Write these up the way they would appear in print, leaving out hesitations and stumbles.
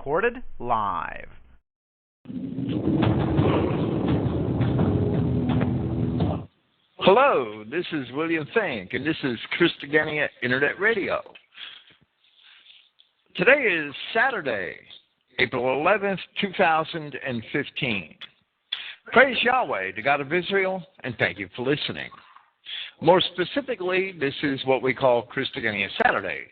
recorded live. Hello, this is William Finck, and this is Christogenea Internet Radio. Today is Saturday, April 11th, 2015. Praise Yahweh, the God of Israel, and thank you for listening. More specifically, this is what we call Christogenea Saturdays,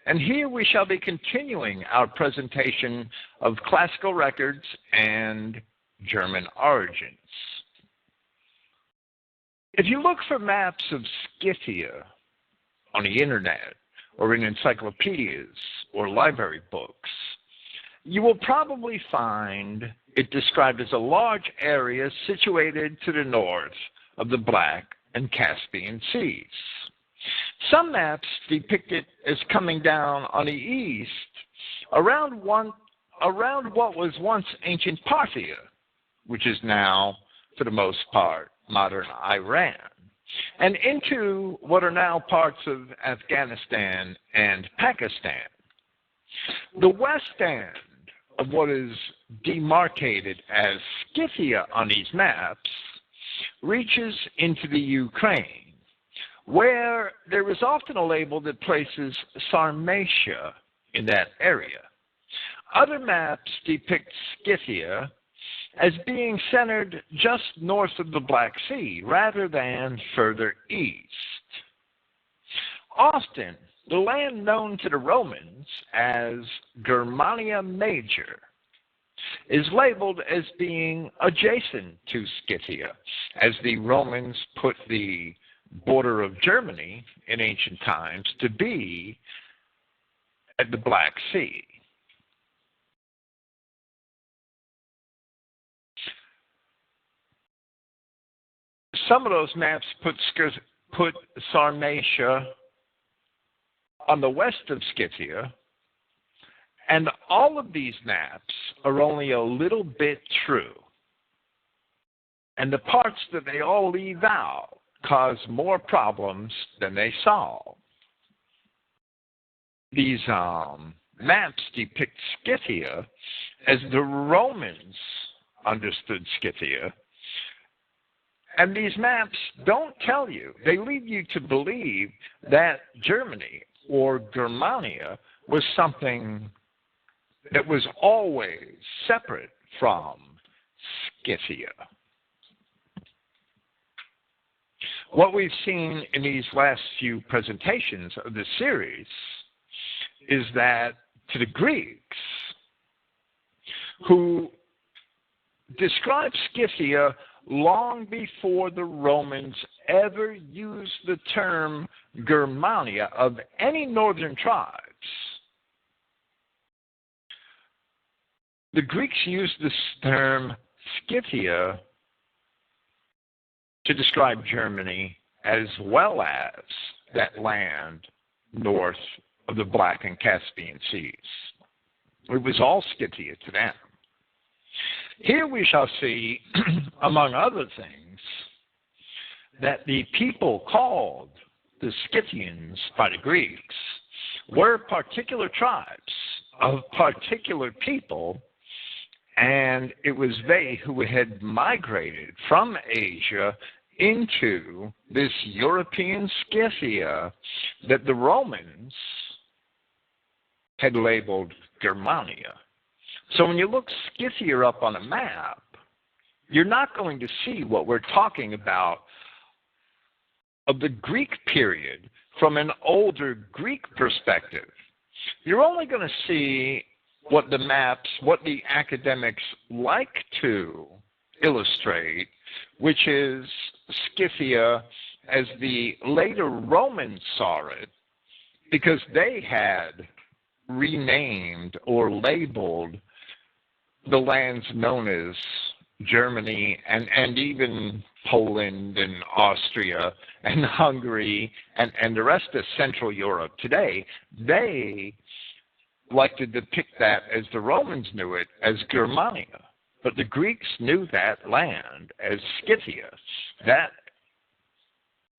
and here we shall be continuing our presentation of classical records and German origins. If you look for maps of Scythia on the internet or in encyclopedias or library books, you will probably find it described as a large area situated to the north of the Black and Caspian Seas. Some maps depict it as coming down on the east around what was once ancient Parthia, which is now, for the most part, modern Iran, and into what are now parts of Afghanistan and Pakistan. The west end of what is demarcated as Scythia on these maps reaches into the Ukraine, where there is often a label that places Sarmatia in that area. Other maps depict Scythia as being centered just north of the Black Sea rather than further east. Often, the land known to the Romans as Germania Major is labeled as being adjacent to Scythia, as the Romans put the border of Germany in ancient times to be at the Black Sea. Some of those maps put Sarmatia on the west of Scythia, and all of these maps are only a little bit true. And the parts that they all leave out cause more problems than they solve. These maps depict Scythia as the Romans understood Scythia. And these maps don't tell you, they lead you to believe that Germany or Germania was something that was always separate from Scythia. What we've seen in these last few presentations of this series is that to the Greeks, who described Scythia long before the Romans ever used the term Germania of any northern tribes, the Greeks used this term Scythia to describe Germany as well as that land north of the Black and Caspian Seas. It was all Scythia to them. Here we shall see, among other things, that the people called the Scythians by the Greeks were particular tribes of particular people, and it was they who had migrated from Asia into this European Scythia that the Romans had labeled Germania. So when you look Scythia up on a map, you're not going to see what we're talking about of the Greek period from an older Greek perspective. You're only going to see what the maps, what the academics like to illustrate, which is Scythia as the later Romans saw it, because they had renamed or labeled the lands known as Germany and even Poland and Austria and Hungary and the rest of Central Europe today. They like to depict that as the Romans knew it as Germania. But the Greeks knew that land as Scythia. That,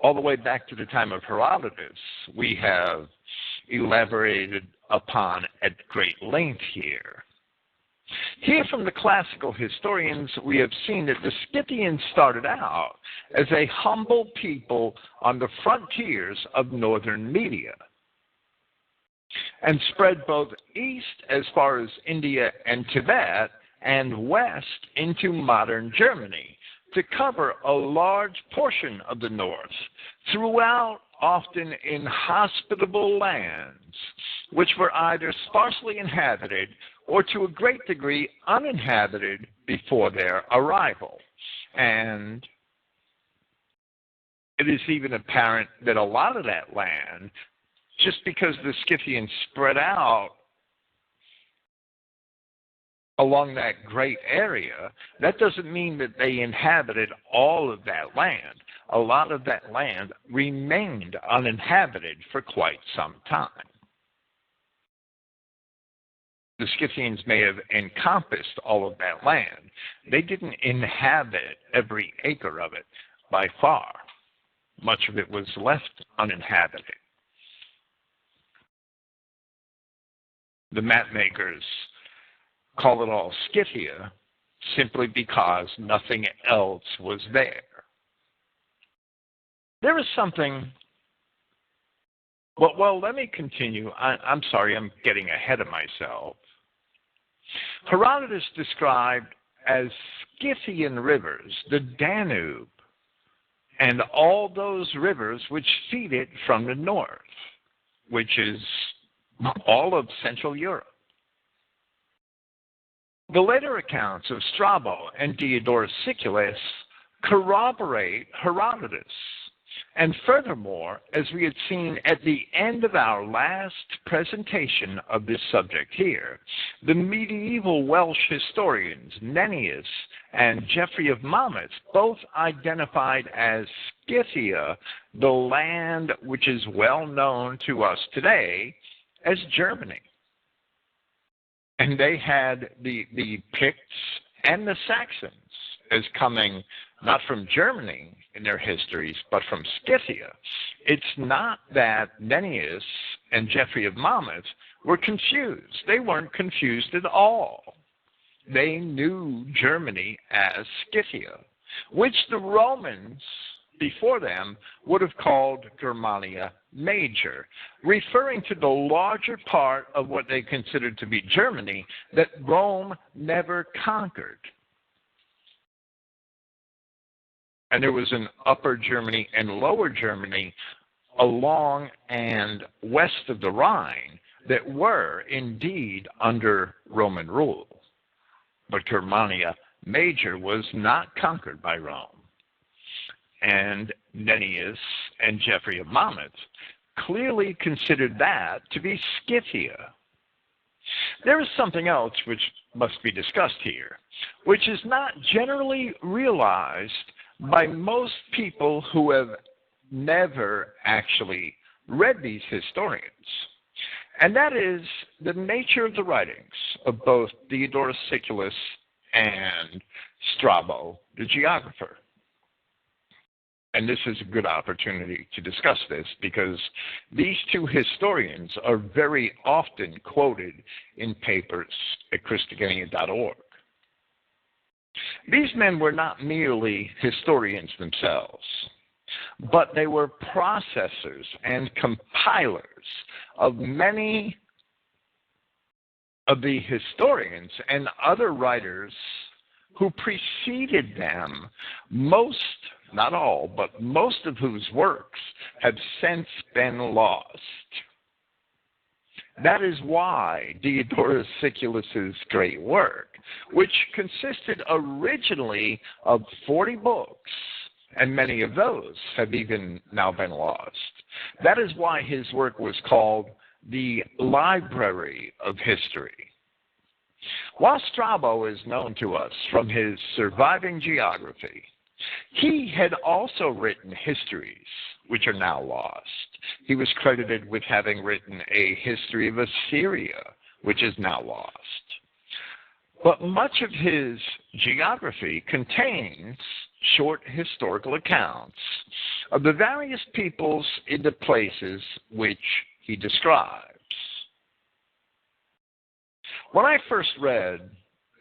all the way back to the time of Herodotus, we have elaborated upon at great length here. Here from the classical historians, we have seen that the Scythians started out as a humble people on the frontiers of northern Media and spread both east as far as India and Tibet and west into modern Germany to cover a large portion of the north throughout often inhospitable lands, which were either sparsely inhabited or to a great degree uninhabited before their arrival. And it is even apparent that a lot of that land, just because the Scythians spread out along that great area, that doesn't mean that they inhabited all of that land. A lot of that land remained uninhabited for quite some time. The Scythians may have encompassed all of that land. They didn't inhabit every acre of it by far. Much of it was left uninhabited. The mapmakers call it all Scythia simply because nothing else was there. There is something, well, let me continue. I'm sorry, I'm getting ahead of myself. Herodotus described as Scythian rivers the Danube and all those rivers which feed it from the north, which is all of Central Europe. The later accounts of Strabo and Diodorus Siculus corroborate Herodotus. And furthermore, as we had seen at the end of our last presentation of this subject here, the medieval Welsh historians Nennius and Geoffrey of Monmouth both identified as Scythia the land which is well known to us today as Germany. And they had the Picts and the Saxons as coming not from Germany in their histories, but from Scythia. It's not that Nennius and Geoffrey of Monmouth were confused. They weren't confused at all. They knew Germany as Scythia, which the Romans before them would have called Germania Major, referring to the larger part of what they considered to be Germany that Rome never conquered. And there was an Upper Germany and Lower Germany along and west of the Rhine that were indeed under Roman rule. But Germania Major was not conquered by Rome. And Nennius and Geoffrey of Monmouth clearly considered that to be Scythia. There is something else which must be discussed here, which is not generally realized by most people who have never actually read these historians. And that is the nature of the writings of both Diodorus Siculus and Strabo, the geographer. And this is a good opportunity to discuss this because these two historians are very often quoted in papers at Christogenea.org. These men were not merely historians themselves, but they were processors and compilers of many of the historians and other writers who preceded them, most, not all, but most of whose works have since been lost. That is why Diodorus Siculus's great work, which consisted originally of 40 books, and many of those have even now been lost. That is why his work was called the Library of History. While Strabo is known to us from his surviving geography, he had also written histories, which are now lost. He was credited with having written a history of Assyria, which is now lost. But much of his geography contains short historical accounts of the various peoples in the places which he describes. When I first read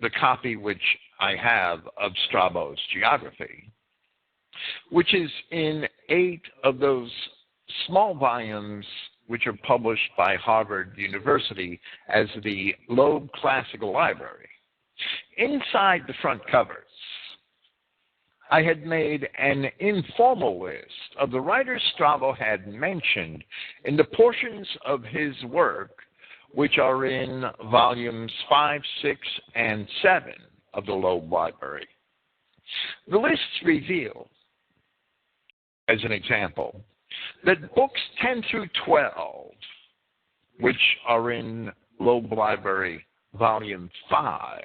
the copy which I have of Strabo's geography, which is in 8 of those small volumes which are published by Harvard University as the Loeb Classical Library. Inside the front covers, I had made an informal list of the writers Strabo had mentioned in the portions of his work which are in volumes 5, 6, and 7 of the Loeb Library. The lists reveal, as an example, that books 10 through 12, which are in Loeb Library volume 5,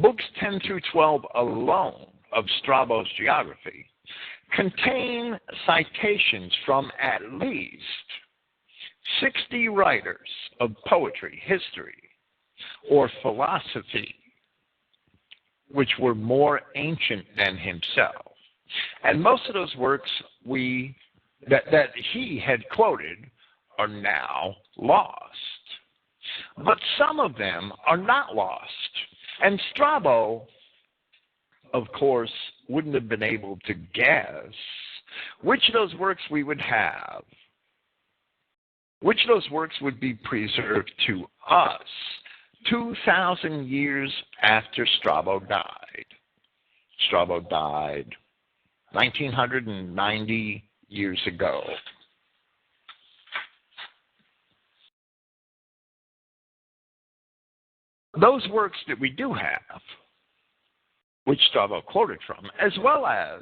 books 10 through 12 alone of Strabo's geography contain citations from at least 60 writers of poetry, history, or philosophy, which were more ancient than himself. And most of those works that he had quoted are now lost. But some of them are not lost. And Strabo, of course, wouldn't have been able to guess which of those works we would have, which of those works would be preserved to us 2,000 years after Strabo died. Strabo died 1990 years ago. Those works that we do have, which Strabo quoted from, as well as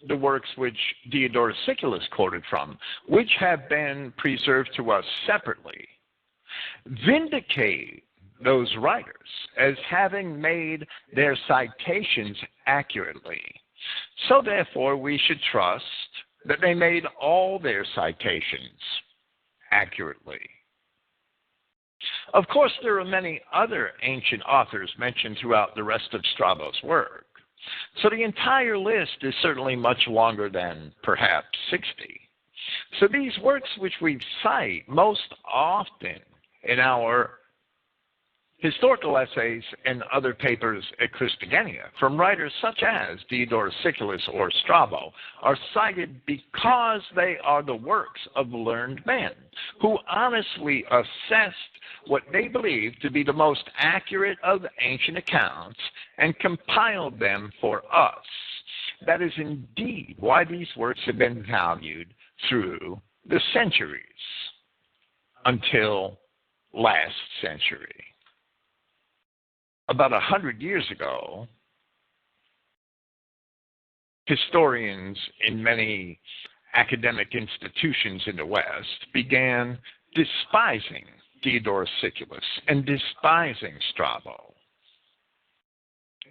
the works which Diodorus Siculus quoted from, which have been preserved to us separately, vindicate those writers as having made their citations accurately. So therefore, we should trust that they made all their citations accurately. Of course, there are many other ancient authors mentioned throughout the rest of Strabo's work, so the entire list is certainly much longer than perhaps 60. So these works which we cite most often in our historical essays and other papers at Christogenea from writers such as Diodorus Siculus or Strabo are cited because they are the works of learned men who honestly assessed what they believed to be the most accurate of ancient accounts and compiled them for us. That is indeed why these works have been valued through the centuries until last century. About 100 years ago, historians in many academic institutions in the West began despising Diodorus Siculus and despising Strabo.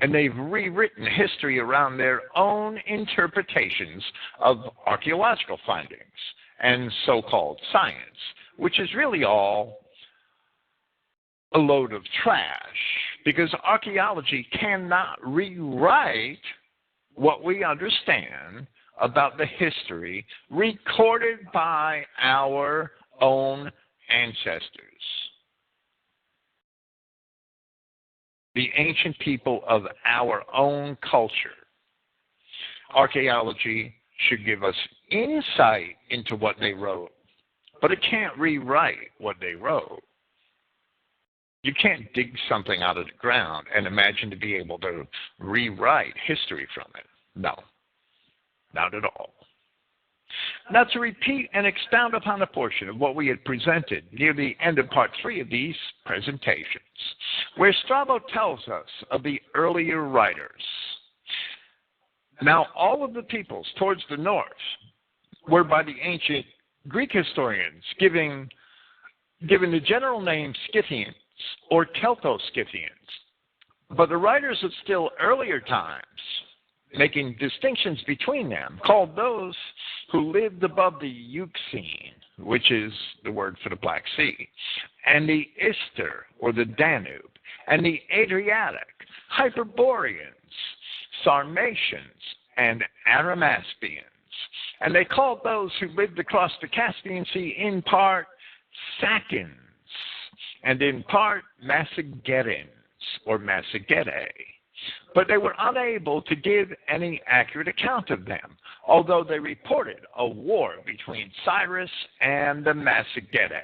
And they've rewritten history around their own interpretations of archaeological findings and so-called science, which is really all a load of trash, because archaeology cannot rewrite what we understand about the history recorded by our own ancestors, the ancient people of our own culture. Archaeology should give us insight into what they wrote, but it can't rewrite what they wrote. You can't dig something out of the ground and imagine to be able to rewrite history from it. No, not at all. Now, to repeat and expound upon a portion of what we had presented near the end of part 3 of these presentations, where Strabo tells us of the earlier writers. Now, all of the peoples towards the north were by the ancient Greek historians given the general name Scythians or Celto-Scythians, but the writers of still earlier times, making distinctions between them, called those who lived above the Euxine, which is the word for the Black Sea, and the Ister, or the Danube, and the Adriatic, Hyperboreans, Sarmatians, and Arimaspians. And they called those who lived across the Caspian Sea in part Saccans, and in part Massagetians. or Massagetae, but they were unable to give any accurate account of them, although they reported a war between Cyrus and the Massagetae.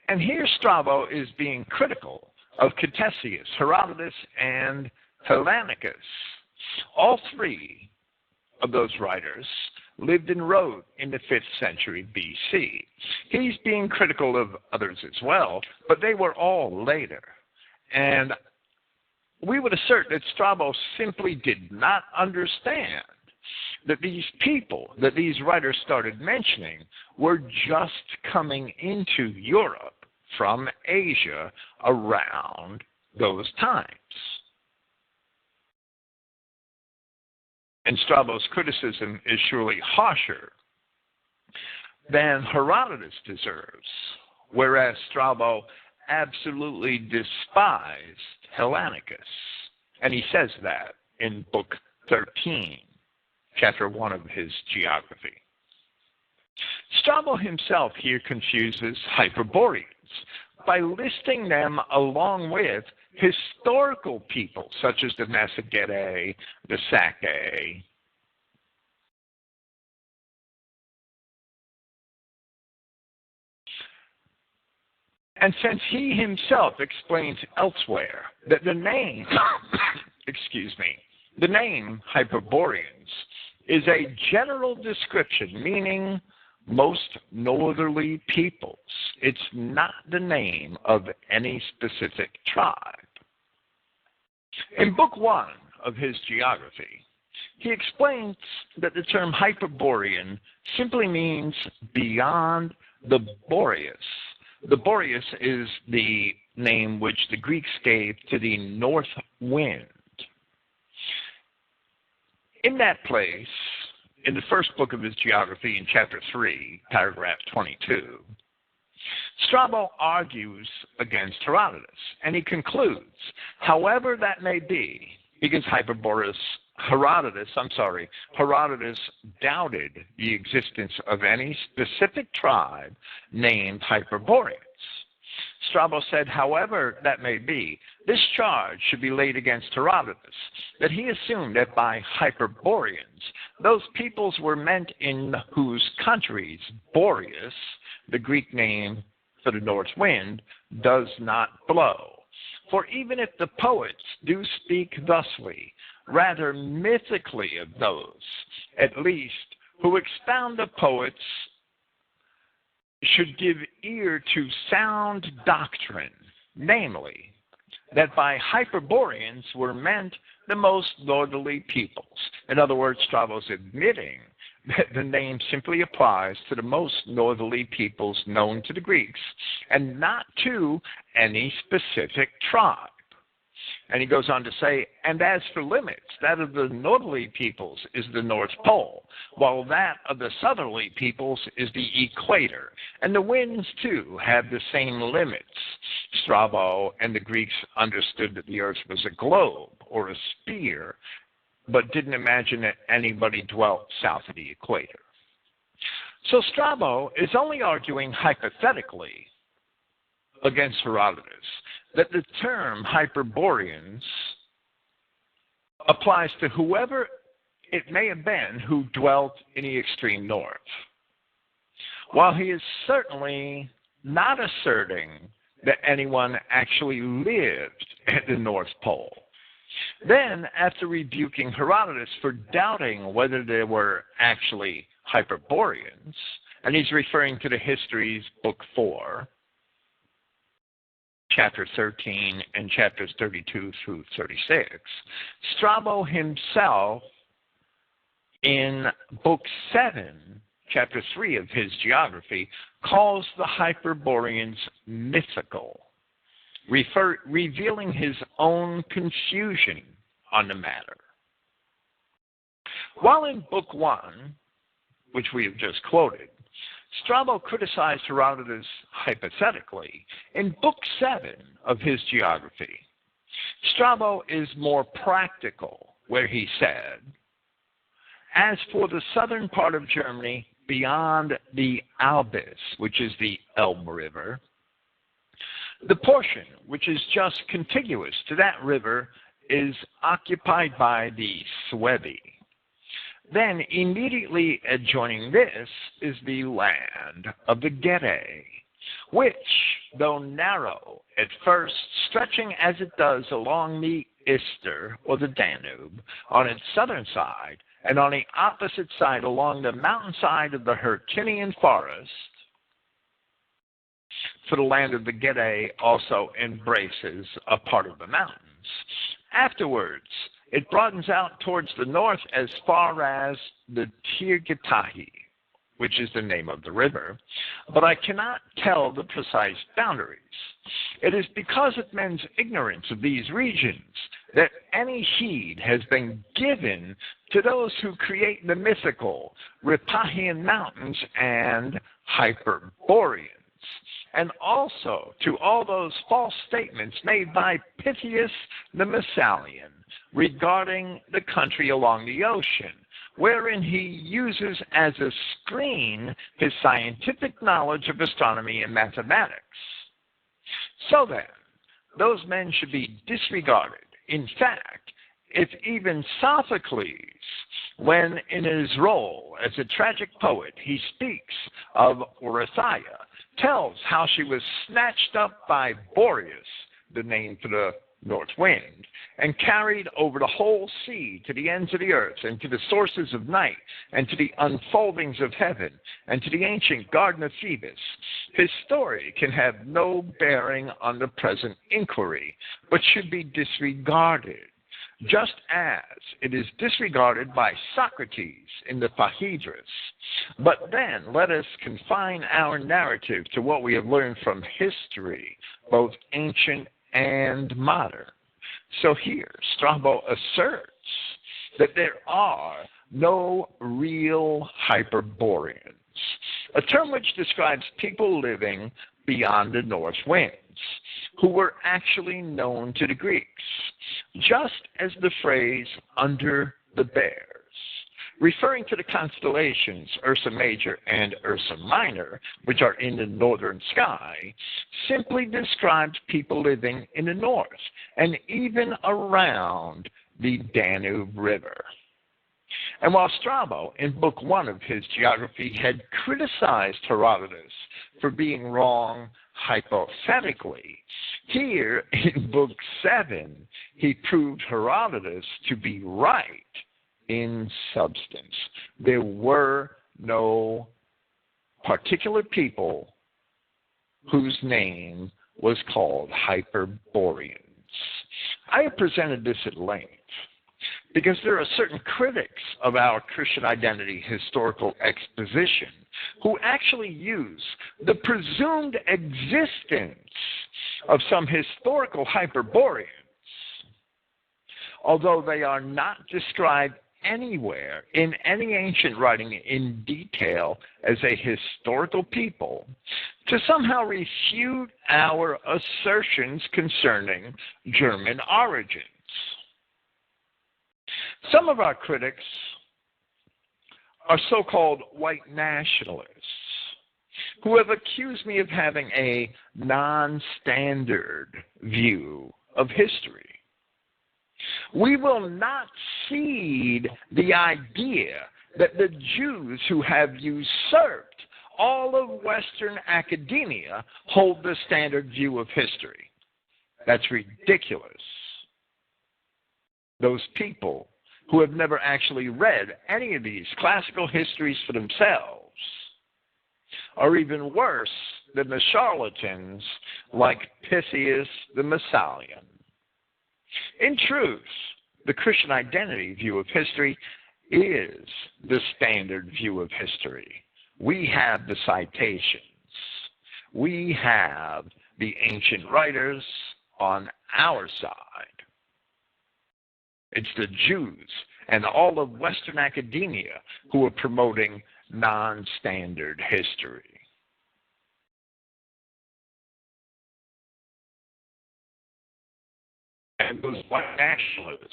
And here Strabo is being critical of Ctesias, Herodotus, and Hellanicus. All three of those writers lived and wrote in the 5th century BC. He's being critical of others as well, but they were all later. And we would assert that Strabo simply did not understand that these people that these writers started mentioning were just coming into Europe from Asia around those times. And Strabo's criticism is surely harsher than Herodotus deserves, whereas Strabo absolutely despised Hellanicus. And he says that in Book 13, Chapter 1 of his geography. Strabo himself here confuses Hyperboreans by listing them along with historical people such as the Massagetae, the Sacae. And since he himself explains elsewhere that the name, the name Hyperboreans is a general description meaning most northerly peoples. It's not the name of any specific tribe. In Book 1 of his geography, he explains that the term Hyperborean simply means beyond the Boreas. The Boreas is the name which the Greeks gave to the north wind. In that place, in the first book of his geography, in chapter 3, paragraph 22, Strabo argues against Herodotus, and he concludes, however that may be, because Herodotus doubted the existence of any specific tribe named Hyperboreans. Strabo said, however that may be, this charge should be laid against Herodotus, that he assumed that by Hyperboreans, those peoples were meant in whose countries Boreas, the Greek name for the north wind, does not blow. For even if the poets do speak thusly, rather mythically of those, at least, who expound the poets should give ear to sound doctrine, namely, that by Hyperboreans were meant the most northerly peoples. In other words, Strabo's admitting that the name simply applies to the most northerly peoples known to the Greeks and not to any specific tribe. And he goes on to say, and as for limits, that of the northerly peoples is the North Pole, while that of the southerly peoples is the equator. And the winds, too, have the same limits. Strabo and the Greeks understood that the earth was a globe or a sphere, but didn't imagine that anybody dwelt south of the equator. So Strabo is only arguing hypothetically against Herodotus that the term Hyperboreans applies to whoever it may have been who dwelt in the extreme north, while he is certainly not asserting that anyone actually lived at the North Pole. Then, after rebuking Herodotus for doubting whether there were actually Hyperboreans, and he's referring to the Histories, Book 4, Chapter 13 and chapters 32 through 36, Strabo himself, in Book 7, Chapter 3 of his geography, calls the Hyperboreans mythical, revealing his own confusion on the matter. While in Book 1, which we have just quoted, Strabo criticized Herodotus hypothetically. In Book 7 of his geography, Strabo is more practical, where he said, as for the southern part of Germany beyond the Albis, which is the Elbe River, The portion which is just contiguous to that river is occupied by the Suebi. Then immediately adjoining this is the land of the Getae, which, though narrow at first, stretching as it does along the Ister, or the Danube, on its southern side, and on the opposite side along the mountainside of the Hercynian forest, for the land of the Getae also embraces a part of the mountains. Afterwards, it broadens out towards the north as far as the Tirgitahi, which is the name of the river, but I cannot tell the precise boundaries. It is because of men's ignorance of these regions that any heed has been given to those who create the mythical Ripahian mountains and Hyperboreans, and also to all those false statements made by Pythias the Massalian regarding the country along the ocean, wherein he uses as a screen his scientific knowledge of astronomy and mathematics. So then, those men should be disregarded. In fact, if even Sophocles, when in his role as a tragic poet he speaks of Orithyia, tells how she was snatched up by Boreas, the name for the north wind, and carried over the whole sea to the ends of the earth, and to the sources of night, and to the unfoldings of heaven, and to the ancient garden of Phoebus, his story can have no bearing on the present inquiry, but should be disregarded, just as it is disregarded by Socrates in the Phaedrus. But then let us confine our narrative to what we have learned from history, both ancient and modern. So here, Strabo asserts that there are no real Hyperboreans, a term which describes people living beyond the north winds, who were actually known to the Greeks, just as the phrase under the bears, referring to the constellations Ursa Major and Ursa Minor, which are in the northern sky, simply describes people living in the north and even around the Danube River. And while Strabo, in Book 1 of his geography, had criticized Herodotus for being wrong hypothetically, here in Book 7, he proved Herodotus to be right in substance. There were no particular people whose name was called Hyperboreans. I have presented this at length because there are certain critics of our Christian identity historical exposition who actually use the presumed existence of some historical Hyperboreans, although they are not described anywhere in any ancient writing in detail as a historical people, to somehow refute our assertions concerning German origins. Some of our critics are so-called white nationalists who have accused me of having a non-standard view of history. We will not cede the idea that the Jews who have usurped all of Western academia hold the standard view of history. That's ridiculous. Those people who have never actually read any of these classical histories for themselves are even worse than the charlatans like Pythias the Massalian. In truth, the Christian identity view of history is the standard view of history. We have the citations. We have the ancient writers on our side. It's the Jews and all of Western academia who are promoting non-standard history. And those white nationalists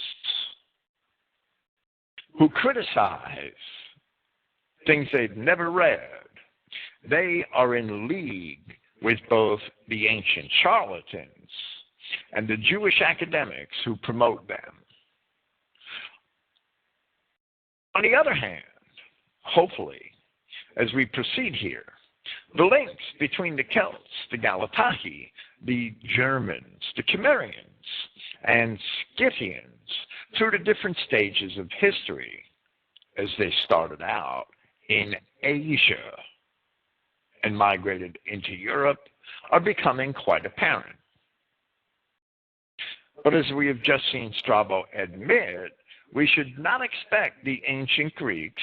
who criticize things they've never read, they are in league with both the ancient charlatans and the Jewish academics who promote them. On the other hand, hopefully, as we proceed here, the links between the Celts, the Galatae, the Germans, the Cimmerians, and Scythians through the different stages of history as they started out in Asia and migrated into Europe are becoming quite apparent. But as we have just seen Strabo admit, we should not expect the ancient Greeks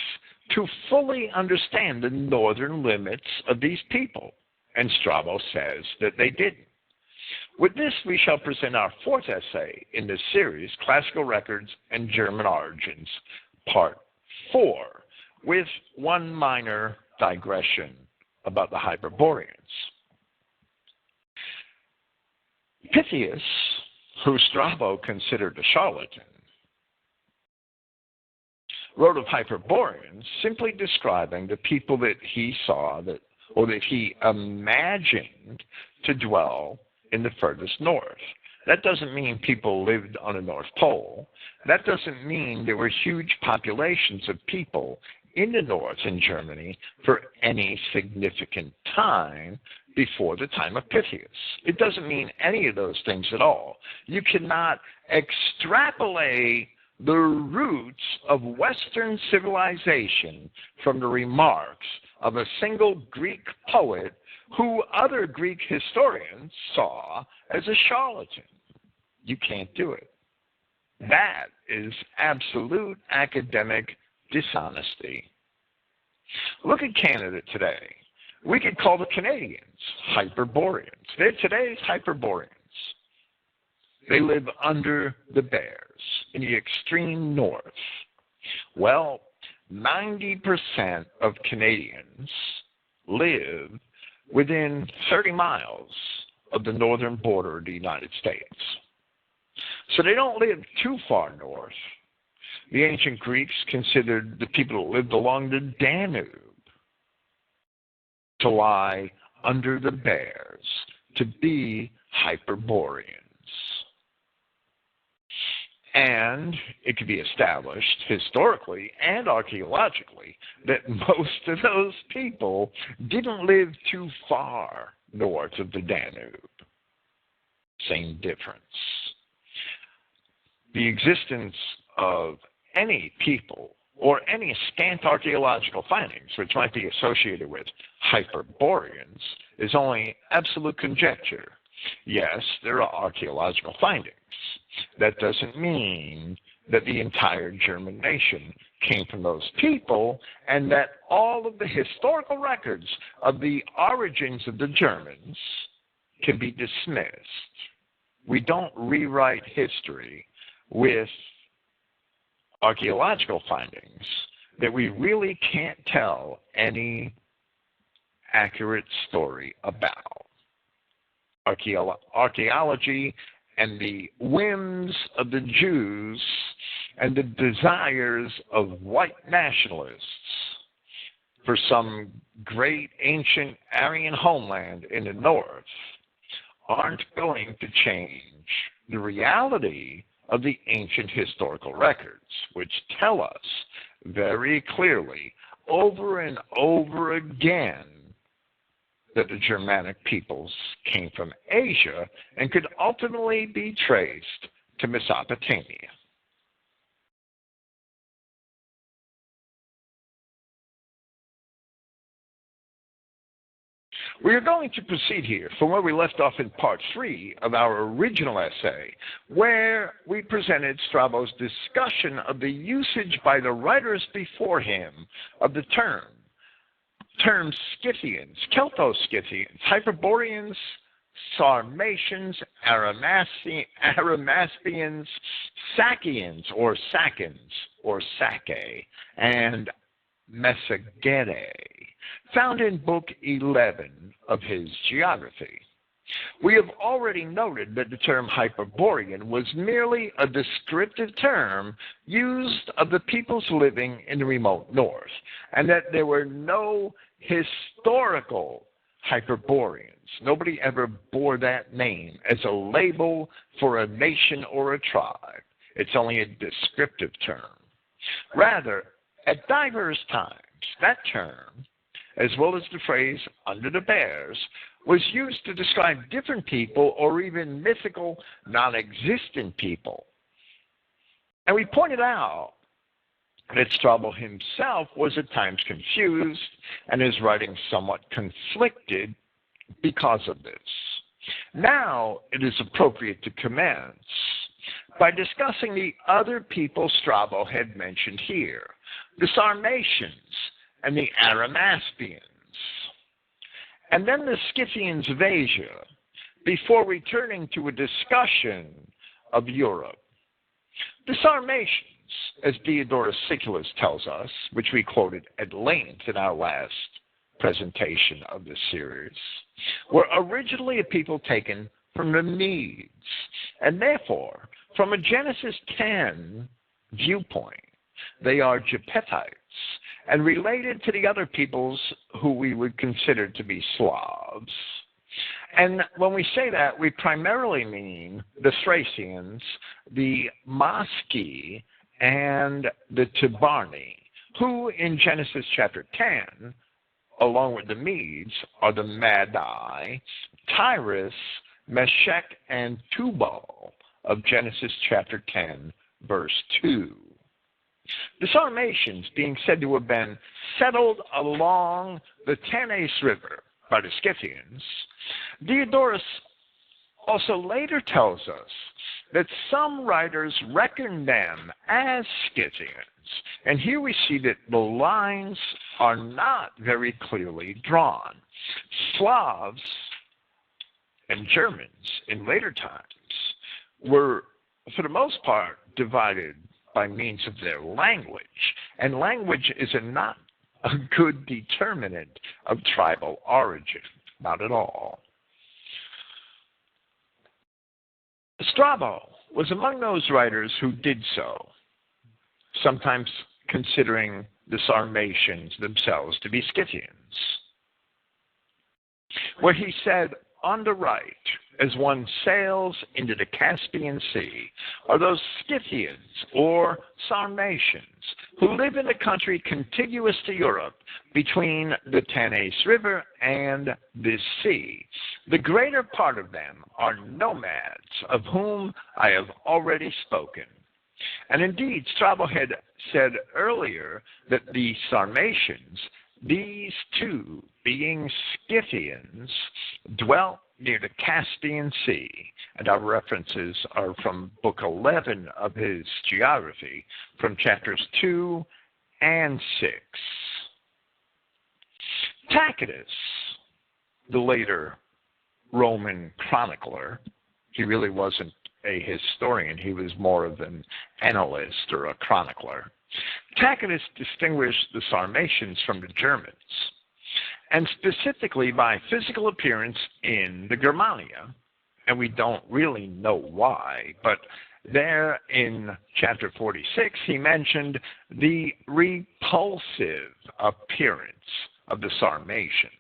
to fully understand the northern limits of these people, and Strabo says that they didn't. With this, we shall present our fourth essay in this series, Classical Records and German Origins, Part 4, with one minor digression about the Hyperboreans. Pythius, who Strabo considered a charlatan, wrote of Hyperboreans simply describing the people that he saw that he imagined to dwell in the furthest north. That doesn't mean people lived on the North Pole. That doesn't mean there were huge populations of people in the north in Germany for any significant time before the time of Pythius. It doesn't mean any of those things at all. You cannot extrapolate the roots of Western civilization from the remarks of a single Greek poet who other Greek historians saw as a charlatan. You can't do it. That is absolute academic dishonesty. Look at Canada today. We could call the Canadians Hyperboreans. They're today's Hyperboreans. They live under the Bears in the extreme north. Well, 90% of Canadians live within 30 miles of the northern border of the United States. So they don't live too far north. The ancient Greeks considered the people who lived along the Danube to lie under the Bears, to be Hyperboreans. And it could be established historically and archaeologically that most of those people didn't live too far north of the Danube. Same difference. The existence of any people or any scant archaeological findings which might be associated with Hyperboreans is only absolute conjecture. Yes, there are archaeological findings. That doesn't mean that the entire German nation came from those people and that all of the historical records of the origins of the Germans can be dismissed. We don't rewrite history with archaeological findings that we really can't tell any accurate story about. Archaeology and the whims of the Jews and the desires of white nationalists for some great ancient Aryan homeland in the north aren't going to change the reality of the ancient historical records, which tell us very clearly over and over again that the Germanic peoples came from Asia and could ultimately be traced to Mesopotamia. We are going to proceed here from where we left off in part 3 of our original essay, where we presented Strabo's discussion of the usage by the writers before him of the terms Scythians, Celto-Scythians, Hyperboreans, Sarmatians, Arimaspians, Sakians or Sake, and Mesagere, found in Book 11 of his geography. We have already noted that the term Hyperborean was merely a descriptive term used of the peoples living in the remote north, and that there were no historical Hyperboreans. Nobody ever bore that name as a label for a nation or a tribe. It's only a descriptive term. Rather, at diverse times, that term, as well as the phrase under the bears, was used to describe different people or even mythical, non-existent people. And we pointed out that Strabo himself was at times confused and his writing somewhat conflicted because of this. Now it is appropriate to commence by discussing the other people Strabo had mentioned here, the Sarmatians and the Arimaspians, and then the Scythians of Asia, before returning to a discussion of Europe. The Sarmatians, as Diodorus Siculus tells us, which we quoted at length in our last presentation of this series, were originally a people taken from the Medes, and therefore, from a Genesis 10 viewpoint, they are Japhethites, and related to the other peoples who we would consider to be Slavs. And when we say that, we primarily mean the Thracians, the Maski, and the Tibarni, who in Genesis chapter 10, along with the Medes, are the Madai, Tyrus, Meshech, and Tubal of Genesis chapter 10, verse 2. The Sarmatians being said to have been settled along the Tanais River by the Scythians, Diodorus also later tells us that some writers reckon them as Scythians, and here we see that the lines are not very clearly drawn. Slavs and Germans in later times were, for the most part, divided by means of their language, and language is not a good determinant of tribal origin, not at all. Strabo was among those writers who did so, sometimes considering the Sarmatians themselves to be Scythians, where he said, on the right, as one sails into the Caspian Sea, are those Scythians or Sarmatians who live in a country contiguous to Europe between the Tanais River and the sea. The greater part of them are nomads, of whom I have already spoken. And indeed, Strabo had said earlier that the Sarmatians, these two being Scythians, dwelt near the Caspian Sea, and our references are from Book 11 of his geography, from chapters 2 and 6. Tacitus, the later Roman chronicler, he really wasn't a historian, he was more of an annalist or a chronicler. Tacitus distinguished the Sarmatians from the Germans, and specifically by physical appearance in the Germania, and we don't really know why, but there in chapter 46, he mentioned the repulsive appearance of the Sarmatians.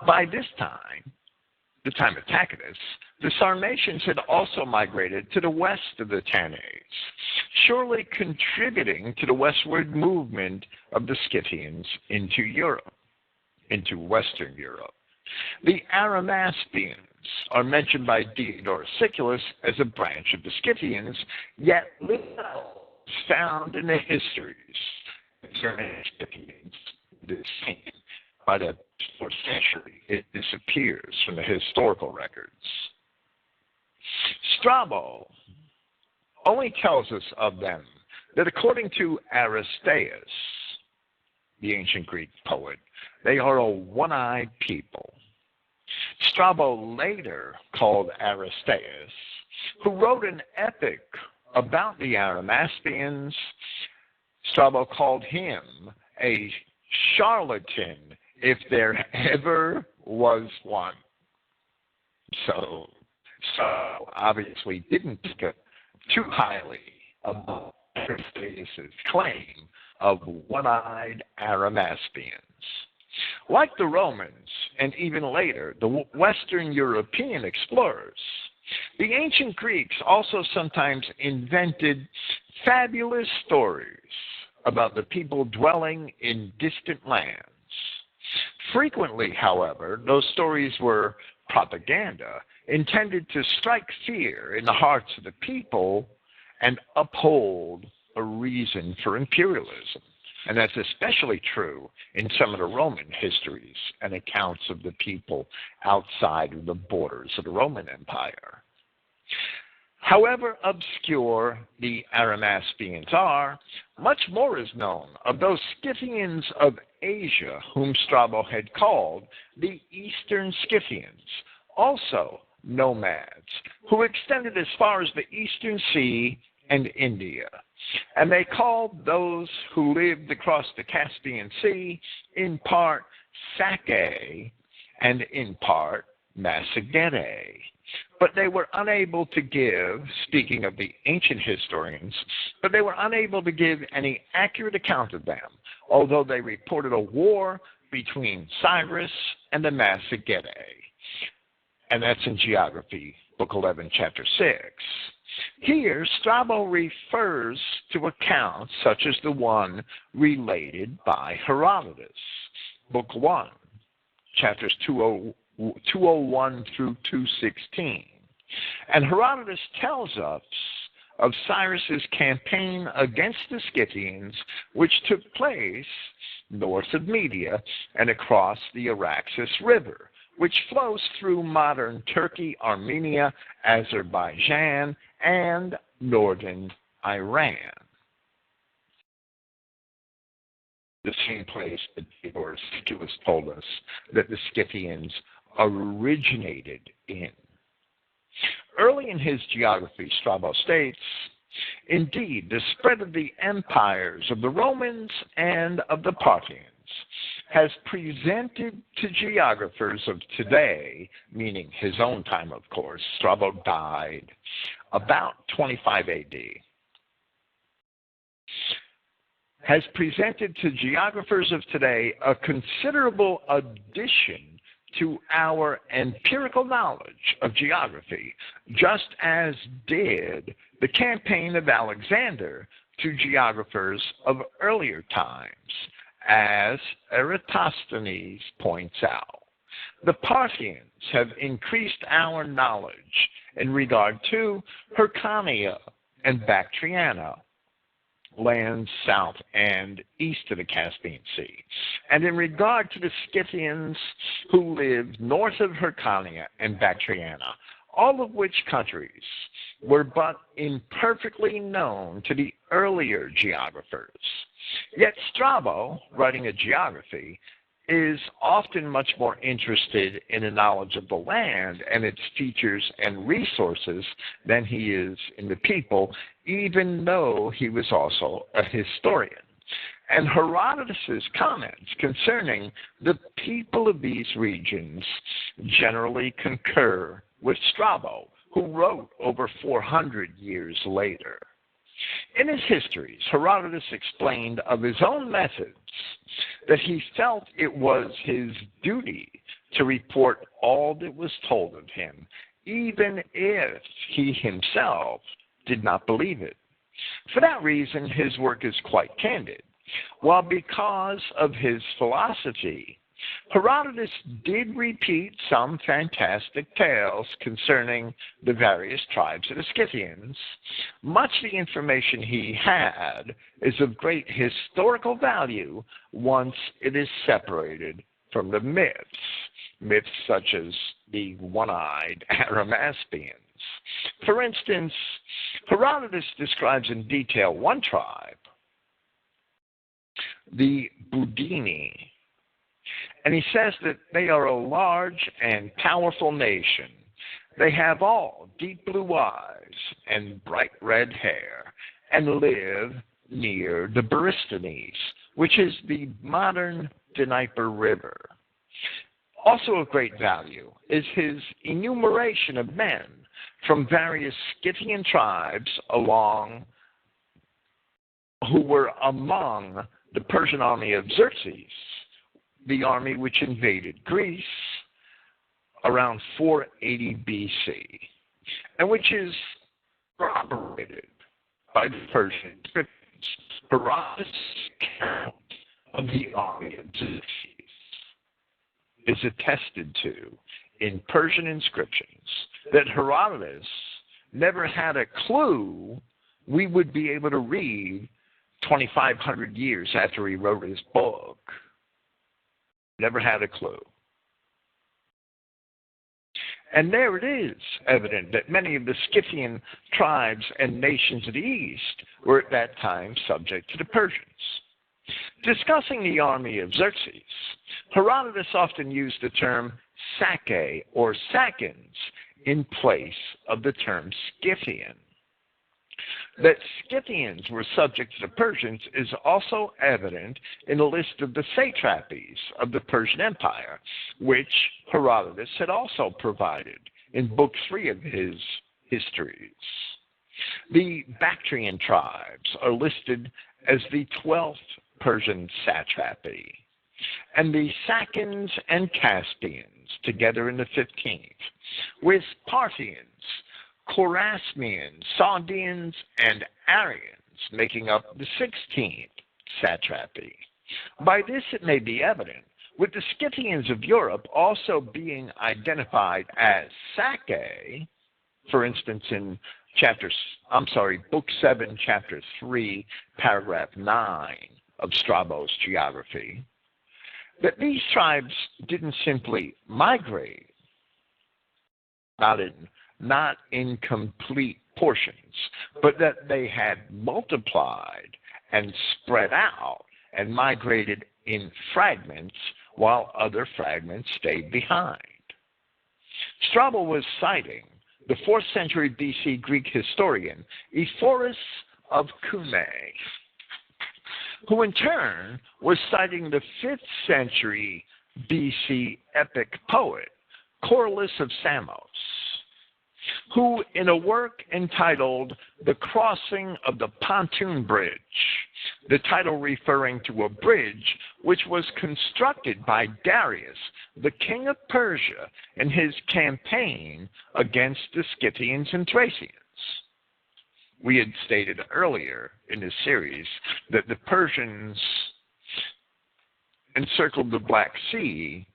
By this time, the time of Tacitus, the Sarmatians had also migrated to the west of the Tanais, surely contributing to the westward movement of the Scythians into Europe, into Western Europe. The Arimaspians are mentioned by Diodorus Siculus as a branch of the Scythians, yet little is found in the histories of German Scythians the same. By the 4th century, it disappears from the historical records. Strabo only tells us of them that according to Aristeas, the ancient Greek poet, they are a one-eyed people. Strabo later called Aristeas, who wrote an epic about the Arimaspians, Strabo called him a charlatan, if there ever was one. So obviously didn't think too highly of Aristeas' claim of one-eyed Arimaspians. Like the Romans, and even later, the Western European explorers, the ancient Greeks also sometimes invented fabulous stories about the people dwelling in distant lands. Frequently, however, those stories were propaganda intended to strike fear in the hearts of the people and uphold a reason for imperialism. And that's especially true in some of the Roman histories and accounts of the people outside of the borders of the Roman Empire. However obscure the Arimaspians are, much more is known of those Scythians of Asia whom Strabo had called the Eastern Scythians, also nomads, who extended as far as the Eastern Sea and India. And they called those who lived across the Caspian Sea in part Sake and in part Massagetae. But they were unable to give, speaking of the ancient historians, but they were unable to give any accurate account of them, although they reported a war between Cyrus and the Massagetae. And that's in Geography, Book 11, Chapter 6. Here, Strabo refers to accounts such as the one related by Herodotus, Book 1, Chapters 201 through 216. And Herodotus tells us of Cyrus's campaign against the Scythians, which took place north of Media and across the Araxes River, which flows through modern Turkey, Armenia, Azerbaijan, and northern Iran. The same place that Siculus told us that the Scythians originated in. Early in his geography, Strabo states, indeed, the spread of the empires of the Romans and of the Parthians has presented to geographers of today, meaning his own time, of course. Strabo died about 25 AD. Has presented to geographers of today a considerable addition to our empirical knowledge of geography, just as did the campaign of Alexander to geographers of earlier times, as Eratosthenes points out. The Parthians have increased our knowledge in regard to Hyrcania and Bactriana, lands south and east of the Caspian Sea, and in regard to the Scythians who lived north of Hyrcania and Bactriana, all of which countries were but imperfectly known to the earlier geographers. Yet Strabo, writing a geography, is often much more interested in a knowledge of the land and its features and resources than he is in the people, even though he was also a historian. And Herodotus' comments concerning the people of these regions generally concur with Strabo, who wrote over 400 years later. In his histories, Herodotus explained of his own methods that he felt it was his duty to report all that was told of him, even if he himself did not believe it. For that reason, his work is quite candid, while because of his philosophy, Herodotus did repeat some fantastic tales concerning the various tribes of the Scythians. Much of the information he had is of great historical value once it is separated from the myths such as the one-eyed Arimaspians. For instance, Herodotus describes in detail one tribe, the Budini, and he says that they are a large and powerful nation. They have all deep blue eyes and bright red hair and live near the Borysthenes, which is the modern Dnieper River. Also of great value is his enumeration of men from various Scythian tribes who were among the Persian army of Xerxes, the army which invaded Greece around 480 BC, and which is corroborated by the Persian scriptures. Herodotus' account of the army of Xerxes is attested to in Persian inscriptions that Herodotus never had a clue we would be able to read 2,500 years after he wrote his book. Never had a clue. And there it is evident that many of the Scythian tribes and nations of the East were at that time subject to the Persians. Discussing the army of Xerxes, Herodotus often used the term Sake or Saccans in place of the term Scythian. That Scythians were subject to the Persians is also evident in a list of the satrapies of the Persian Empire, which Herodotus had also provided in Book 3 of his histories. The Bactrian tribes are listed as the 12th Persian satrapy, and the Saccans and Caspians together in the 15th, with Parthians, Chorasmians, Sardians, and Aryans making up the 16th satrapy. By this it may be evident, with the Scythians of Europe also being identified as Sake, for instance in Book 7, Chapter 3, Paragraph 9 of Strabo's geography, that these tribes didn't simply migrate, not in complete portions, but that they had multiplied and spread out and migrated in fragments while other fragments stayed behind. Strabo was citing the 4th century BC Greek historian Ephorus of Cumae, who in turn was citing the 5th century BC epic poet Corylus of Samos, who in a work entitled The Crossing of the Pontoon Bridge, the title referring to a bridge which was constructed by Darius, the king of Persia, in his campaign against the Scythians and Thracians. We had stated earlier in this series that the Persians encircled the Black Sea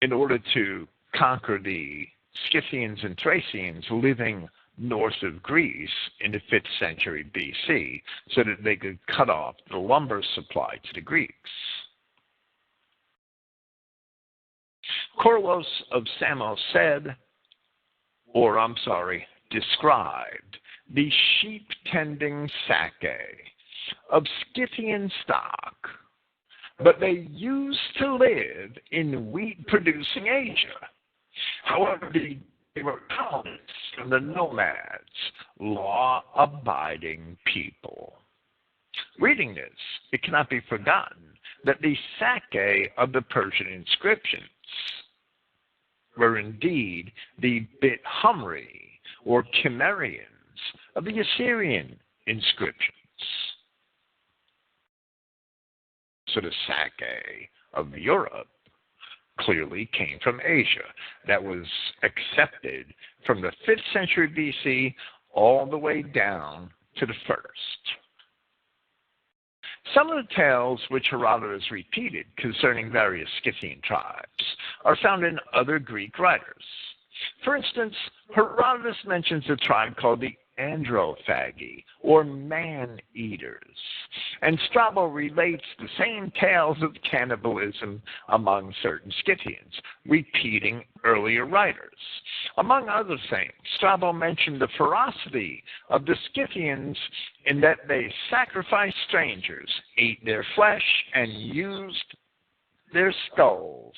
in order to conquer the Scythians and Thracians living north of Greece in the 5th century BC so that they could cut off the lumber supply to the Greeks. Corylus of Samos described the sheep-tending Sake of Scythian stock, but they used to live in wheat-producing Asia. However, they were colonists from the nomads, law-abiding people. Reading this, it cannot be forgotten that the Sake of the Persian inscriptions were indeed the Bit Humri or Cimmerians of the Assyrian inscriptions. So the Sake of Europe clearly came from Asia. That was accepted from the 5th century BC all the way down to the 1st. Some of the tales which Herodotus repeated concerning various Scythian tribes are found in other Greek writers. For instance, Herodotus mentions a tribe called the Androphagi, or man-eaters, and Strabo relates the same tales of cannibalism among certain Scythians, repeating earlier writers. Among other things, Strabo mentioned the ferocity of the Scythians in that they sacrificed strangers, ate their flesh, and used their skulls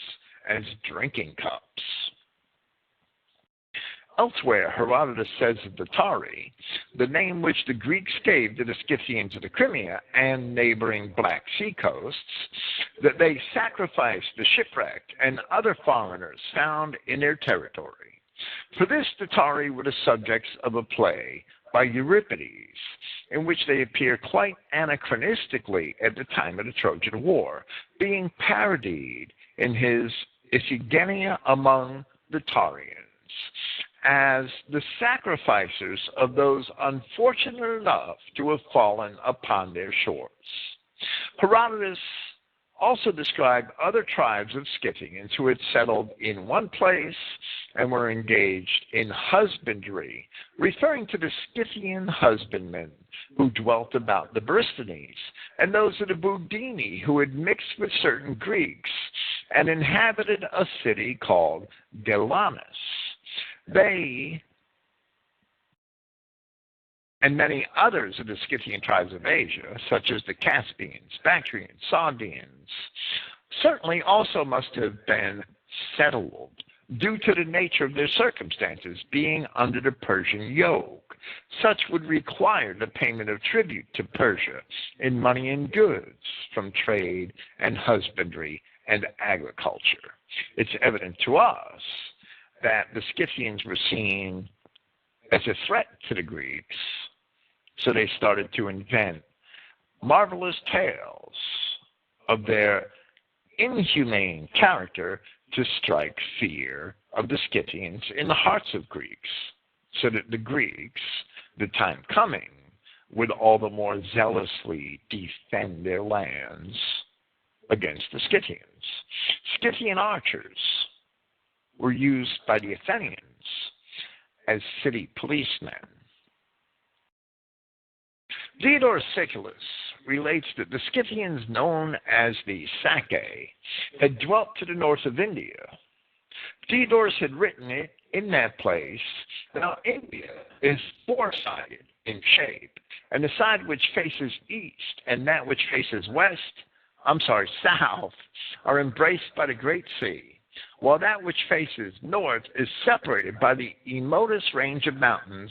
as drinking cups. Elsewhere, Herodotus says of the Tauri, the name which the Greeks gave to the Scythians of the Crimea and neighboring Black Sea coasts, that they sacrificed the shipwrecked and other foreigners found in their territory. For this, the Tauri were the subjects of a play by Euripides, in which they appear quite anachronistically at the time of the Trojan War, being parodied in his Iphigenia among the Taurians as the sacrificers of those unfortunate enough to have fallen upon their shores. Herodotus also described other tribes of Scythians who had settled in one place and were engaged in husbandry, referring to the Scythian husbandmen who dwelt about the Borysthenes, and those of the Budini who had mixed with certain Greeks and inhabited a city called Gelanus. They and many others of the Scythian tribes of Asia, such as the Caspians, Bactrians, Sogdians, certainly also must have been settled due to the nature of their circumstances being under the Persian yoke. Such would require the payment of tribute to Persia in money and goods from trade and husbandry and agriculture. It's evident to us that the Scythians were seen as a threat to the Greeks, so they started to invent marvelous tales of their inhumane character to strike fear of the Scythians in the hearts of Greeks, so that the Greeks, the time coming, would all the more zealously defend their lands against the Scythians. Scythian archers were used by the Athenians as city policemen. Diodorus Siculus relates that the Scythians, known as the Sacae, had dwelt to the north of India. Diodorus had written it in that place. Now, India is four-sided in shape, and the side which faces east and that which faces south, are embraced by the Great Sea, while that which faces north is separated by the Emotus range of mountains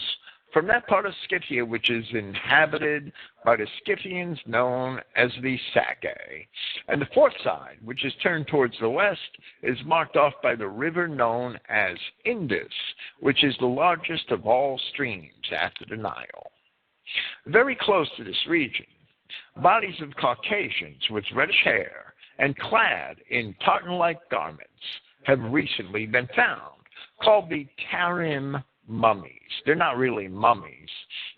from that part of Scythia which is inhabited by the Scythians known as the Sacae. And the fourth side, which is turned towards the west, is marked off by the river known as Indus, which is the largest of all streams after the Nile. Very close to this region, bodies of Caucasians with reddish hair and clad in tartan-like garments have recently been found, called the Tarim mummies. They're not really mummies.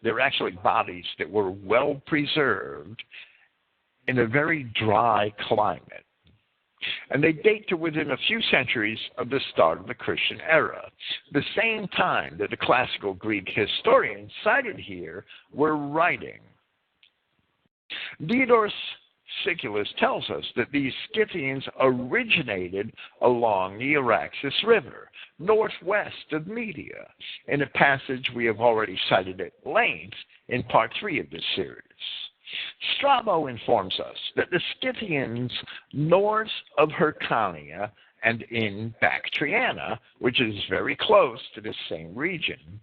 They're actually bodies that were well preserved in a very dry climate. And they date to within a few centuries of the start of the Christian era, the same time that the classical Greek historians cited here were writing. Diodorus Siculus tells us that these Scythians originated along the Araxes River, northwest of Media, in a passage we have already cited at length in part 3 of this series. Strabo informs us that the Scythians north of Hyrcania and in Bactriana, which is very close to this same region,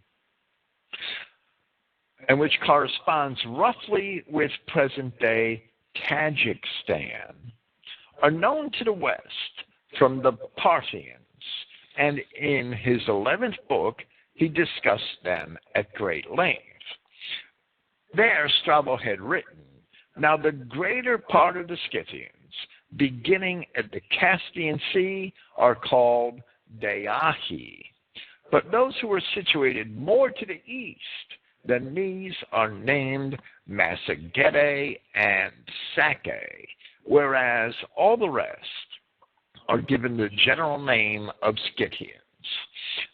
and which corresponds roughly with present-day Tajikistan, are known to the west from the Parthians, and in his 11th book he discussed them at great length. There Strabo had written, "Now the greater part of the Scythians, beginning at the Caspian Sea, are called Deahi, but those who are situated more to the east than these are named Massagetae and Sacae, whereas all the rest are given the general name of Scythians."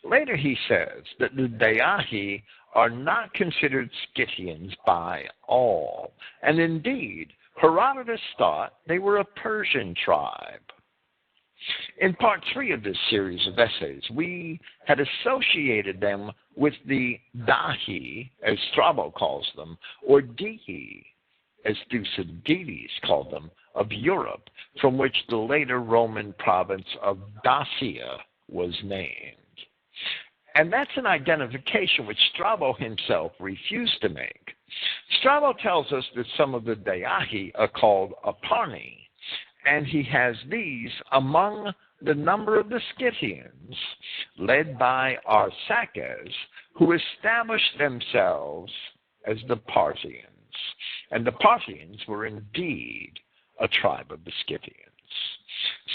Later he says that the Deahi are not considered Scythians by all, and indeed Herodotus thought they were a Persian tribe. In part 3 of this series of essays, we had associated them with the Dahi, as Strabo calls them, or Dihi, as Thucydides called them, of Europe, from which the later Roman province of Dacia was named. And that's an identification which Strabo himself refused to make. Strabo tells us that some of the Deahi are called Aparni, and he has these among the number of the Scythians, led by Arsaces, who established themselves as the Parthians. And the Parthians were indeed a tribe of the Scythians.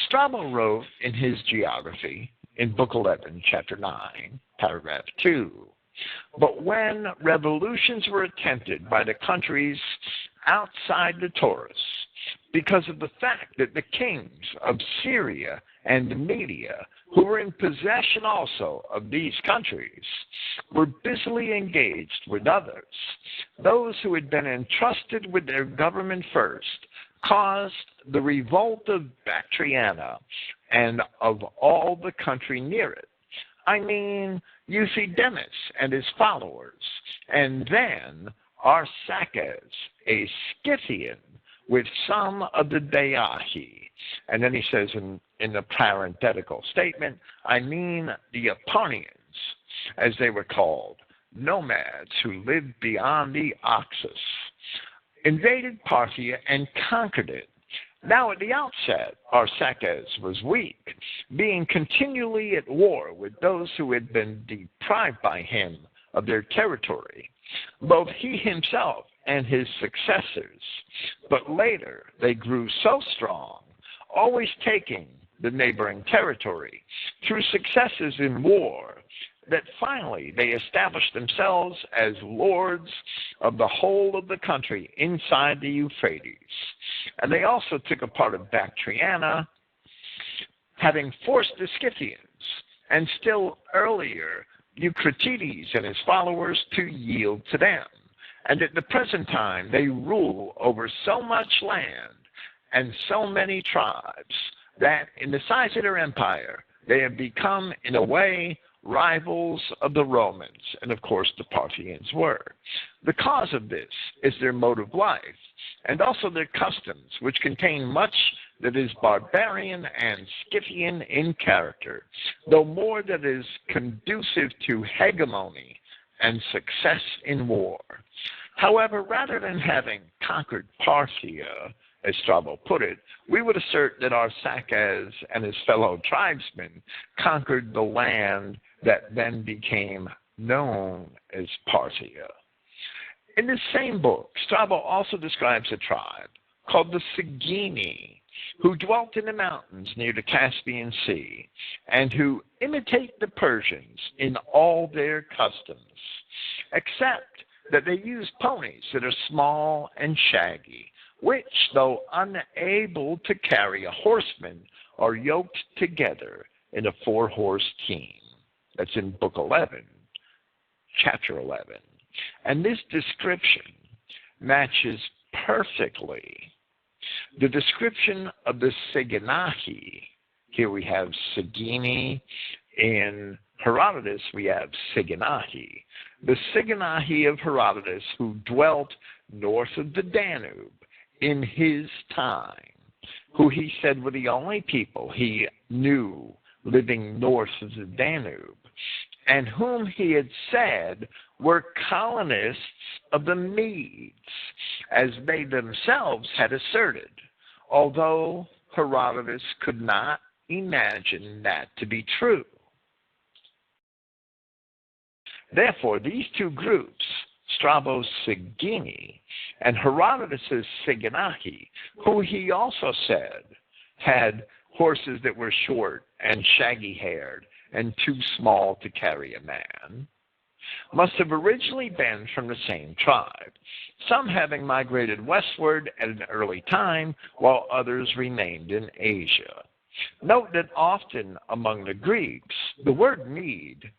Strabo wrote in his geography, in Book 11, Chapter 9, Paragraph 2, but when revolutions were attempted by the countries outside the Taurus, because of the fact that the kings of Syria and Media, who were in possession also of these countries, were busily engaged with others, those who had been entrusted with their government first caused the revolt of Bactriana and of all the country near it. I mean, Euthydemus and his followers, and then Arsaces, a Scythian, with some of the Deahi. And then he says in the parenthetical statement, I mean the Eponians, as they were called, nomads who lived beyond the Oxus, invaded Parthia and conquered it. Now at the outset, Arsaces was weak, being continually at war with those who had been deprived by him of their territory, both he himself and his successors. But later they grew so strong, always taking the neighboring territory through successes in war, that finally they established themselves as lords of the whole of the country inside the Euphrates. And they also took a part of Bactriana, having forced the Scythians, and still earlier Eucratides and his followers to yield to them. And at the present time they rule over so much land and so many tribes that in the size of their empire they have become, in a way, rivals of the Romans, and of course the Parthians were. The cause of this is their mode of life, and also their customs, which contain much that is barbarian and Scythian in character, though more that is conducive to hegemony and success in war. However, rather than having conquered Parthia, as Strabo put it, we would assert that Arsaces and his fellow tribesmen conquered the land that then became known as Parthia. In this same book, Strabo also describes a tribe called the Sigini, who dwelt in the mountains near the Caspian Sea, and who imitate the Persians in all their customs, except that they use ponies that are small and shaggy, which, though unable to carry a horseman, are yoked together in a 4-horse team. That's in Book 11, Chapter 11. And this description matches perfectly the description of the Siginahi. Here we have Sigini. In Herodotus, we have Siginahi. The Siginahi of Herodotus, who dwelt north of the Danube in his time, who he said were the only people he knew living north of the Danube, and whom he had said were colonists of the Medes, as they themselves had asserted, although Herodotus could not imagine that to be true. Therefore, these two groups, Strabo's Sigini and Herodotus' Siginahi, who he also said had horses that were short and shaggy-haired and too small to carry a man, must have originally been from the same tribe, some having migrated westward at an early time, while others remained in Asia. Note that often among the Greeks, the word Mede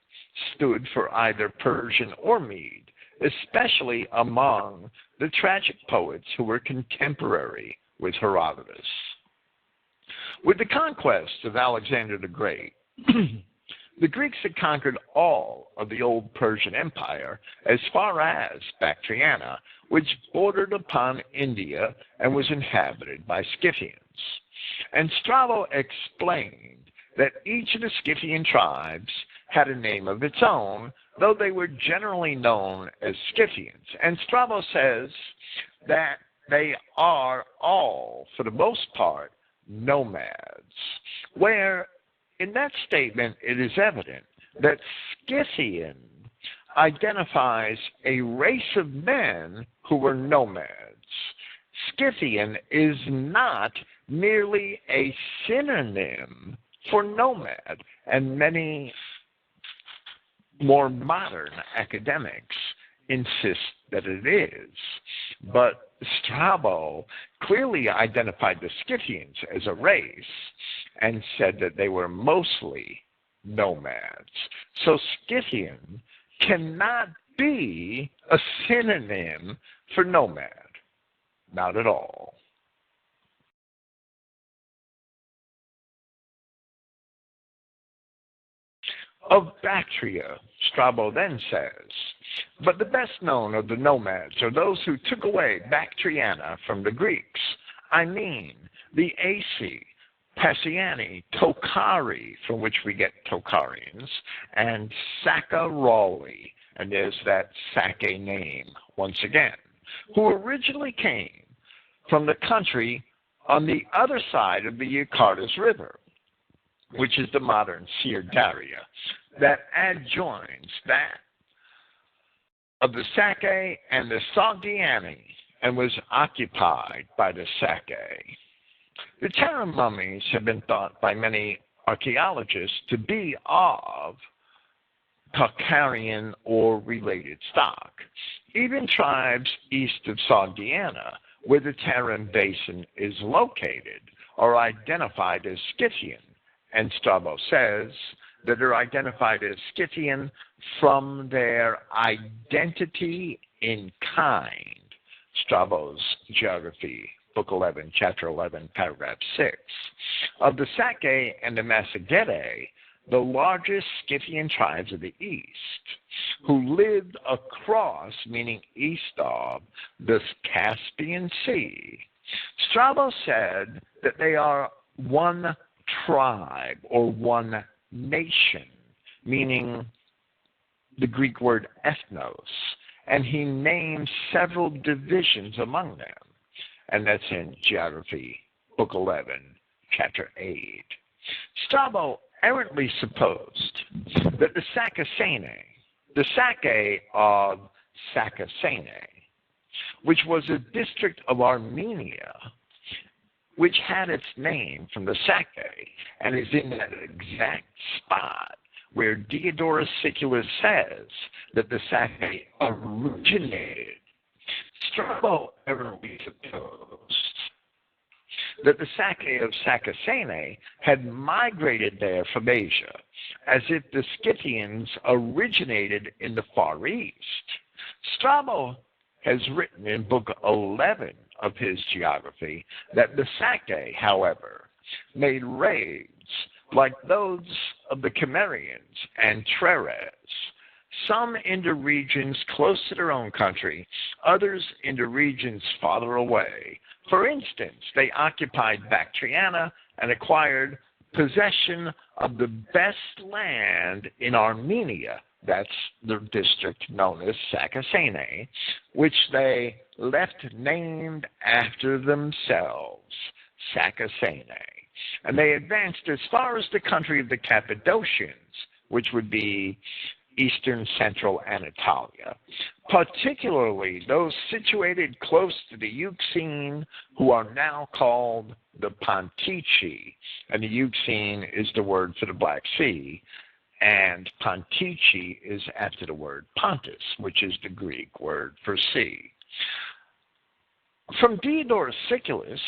stood for either Persian or Mede, especially among the tragic poets who were contemporary with Herodotus. With the conquest of Alexander the Great, the Greeks had conquered all of the old Persian Empire as far as Bactriana, which bordered upon India and was inhabited by Scythians. And Strabo explained that each of the Scythian tribes had a name of its own, though they were generally known as Scythians. And Strabo says that they are all, for the most part, nomads, where in that statement it is evident that Scythian identifies a race of men who were nomads. Scythian is not merely a synonym for nomad, and many more modern academics insist that it is. But Strabo clearly identified the Scythians as a race and said that they were mostly nomads. So Scythian cannot be a synonym for nomad. Not at all. Of Bactria, Strabo then says, but the best known of the nomads are those who took away Bactriana from the Greeks. I mean, the Aesi, Passiani, Tokari, from which we get Tokarians, and Saccharoli, and there's that Sake name once again, who originally came from the country on the other side of the Eucrates River, which is the modern Sirdaria, that adjoins that of the Sake and the Sogdiani, and was occupied by the Sake. The Terra mummies have been thought by many archaeologists to be of Tocharian or related stock. Even tribes east of Sogdiana, where the Terran basin is located, are identified as Scythian, and Strabo says that they're identified as Scythian from their identity in kind. Strabo's Geography, Book 11, Chapter 11, Paragraph 6. Of the Sake and the Massagetae, the largest Scythian tribes of the East, who lived across, meaning east of, the Caspian Sea. Strabo said that they are one tribe or one nation, meaning the Greek word ethnos, and he named several divisions among them, and that's in Geography, Book 11, Chapter 8. Strabo errantly supposed that the Sacacenae, the Sake of Sacacene, which was a district of Armenia, which had its name from the Sake, and is in that exact spot where Diodorus Siculus says that the Sake originated. Strabo errantly supposed that the Sake of Sacacene had migrated there from Asia, as if the Scythians originated in the Far East. Strabo has written in Book 11 of his geography that the Sake, however, made raids like those of the Cimmerians and Treres, some into regions close to their own country, others into regions farther away. For instance, they occupied Bactriana and acquired possession of the best land in Armenia, that's the district known as Sacacene, which they left named after themselves, Sacacene. And they advanced as far as the country of the Cappadocians, which would be eastern central Anatolia, particularly those situated close to the Euxine, who are now called the Pontici, and the Euxine is the word for the Black Sea, and Pontici is after the word Pontus, which is the Greek word for sea. From Diodorus Siculus,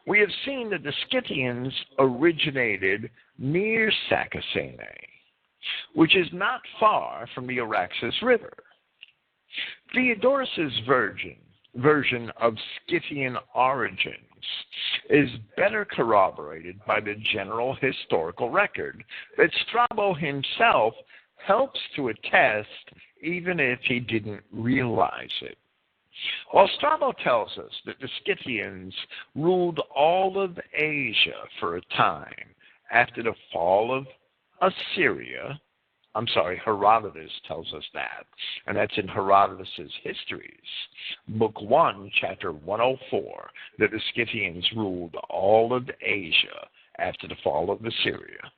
we have seen that the Scythians originated near Sacacene, which is not far from the Araxes River. Diodorus's version of Scythian origins is better corroborated by the general historical record that Strabo himself helps to attest, even if he didn't realize it. While Strabo tells us that the Scythians ruled all of Asia for a time after the fall of Assyria, Herodotus tells us that, and that's in Herodotus's Histories, Book 1, Chapter 104, that the Scythians ruled all of Asia after the fall of Assyria.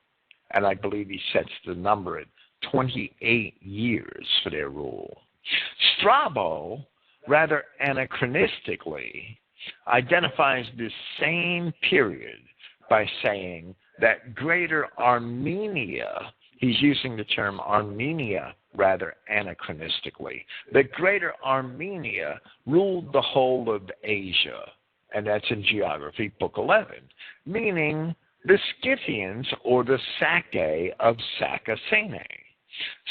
and I believe he sets the number at 28 years for their rule. Strabo, rather anachronistically, identifies this same period by saying that Greater Armenia, he's using the term Armenia rather anachronistically, that Greater Armenia ruled the whole of Asia, and that's in Geography, Book 11, meaning the Scythians or the Sacae of Sakasene.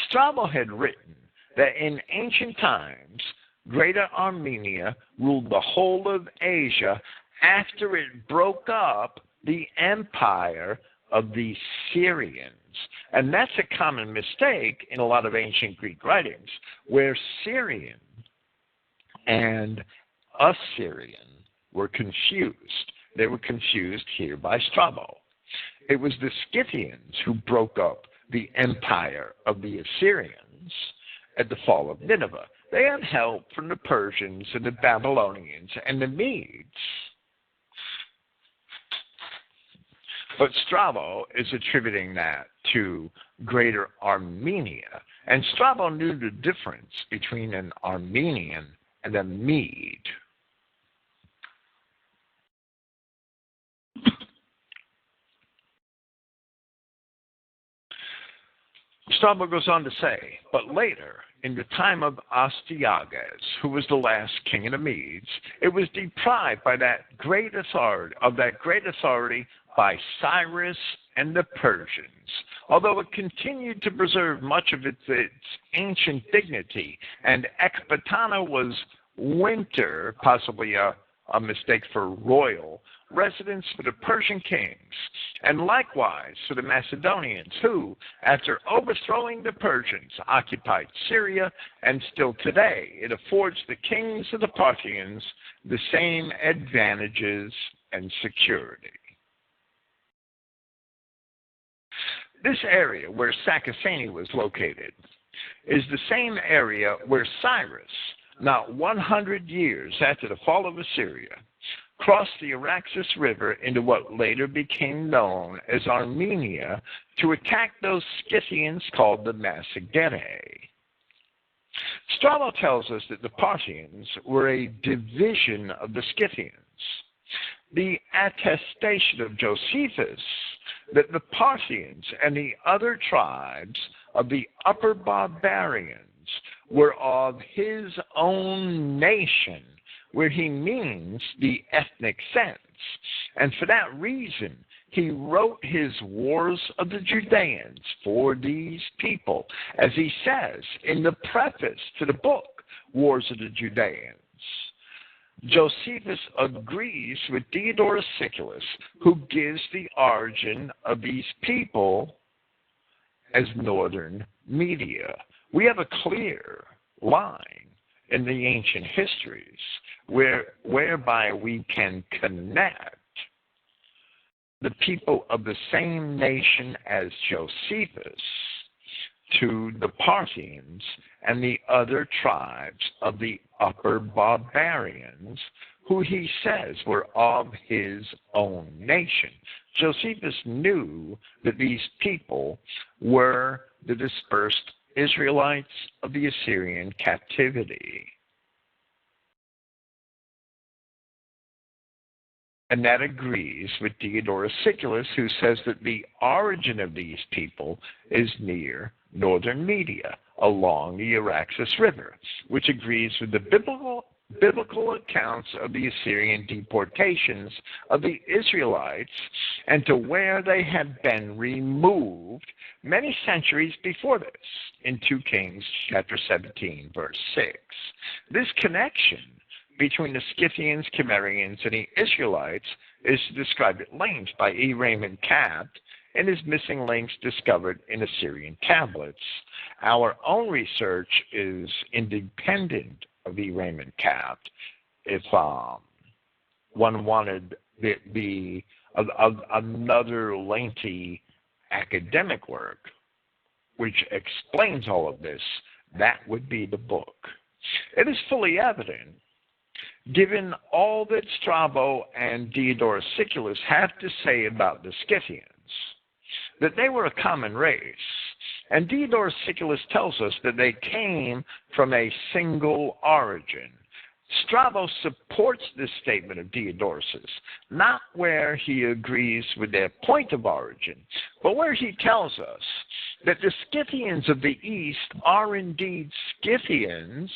Strabo had written that in ancient times, Greater Armenia ruled the whole of Asia after it broke up the empire of the Syrians. And that's a common mistake in a lot of ancient Greek writings, where Syrian and Assyrian were confused. They were confused here by Strabo. It was the Scythians who broke up the empire of the Assyrians at the fall of Nineveh. They had help from the Persians and the Babylonians and the Medes. But Strabo is attributing that to Greater Armenia. And Strabo knew the difference between an Armenian and a Mede. Strabo goes on to say, but later, in the time of Astyages, who was the last king of the Medes, it was deprived by that great authority by Cyrus and the Persians. Although it continued to preserve much of its ancient dignity, and Ecbatana was winter, possibly a mistake for royal, residence for the Persian kings, and likewise for the Macedonians, who, after overthrowing the Persians, occupied Syria, and still today it affords the kings of the Parthians the same advantages and security. This area where Sakasene was located is the same area where Cyrus, not 100 years after the fall of Assyria, crossed the Araxes River into what later became known as Armenia to attack those Scythians called the Massagetae. Strabo tells us that the Parthians were a division of the Scythians. The attestation of Josephus that the Parthians and the other tribes of the upper barbarians were of his own nation, where he means the ethnic sense. And for that reason, he wrote his Wars of the Judeans for these people, as he says in the preface to the book, Wars of the Judeans. Josephus agrees with Diodorus Siculus, who gives the origin of these people as northern Media. We have a clear line in the ancient histories whereby we can connect the people of the same nation as Josephus to the Parthians and the other tribes of the upper barbarians, who he says were of his own nation. Josephus knew that these people were the dispersed Israelites of the Assyrian captivity. And that agrees with Diodorus Siculus, who says that the origin of these people is near northern Media, along the Araxes River, which agrees with the biblical accounts of the Assyrian deportations of the Israelites and to where they had been removed many centuries before this, in 2 Kings chapter 17, verse 6. This connection between the Scythians, Cimmerians, and the Israelites is described at length by E. Raymond Capt and his missing links discovered in Assyrian tablets. Our own research is independent of E. Raymond Capt. If one wanted another lengthy academic work which explains all of this, that would be the book. It is fully evident, given all that Strabo and Diodorus Siculus have to say about the Scythians, that they were a common race. And Diodorus Siculus tells us that they came from a single origin. Strabo supports this statement of Diodorus's, not where he agrees with their point of origin, but where he tells us that the Scythians of the East are indeed Scythians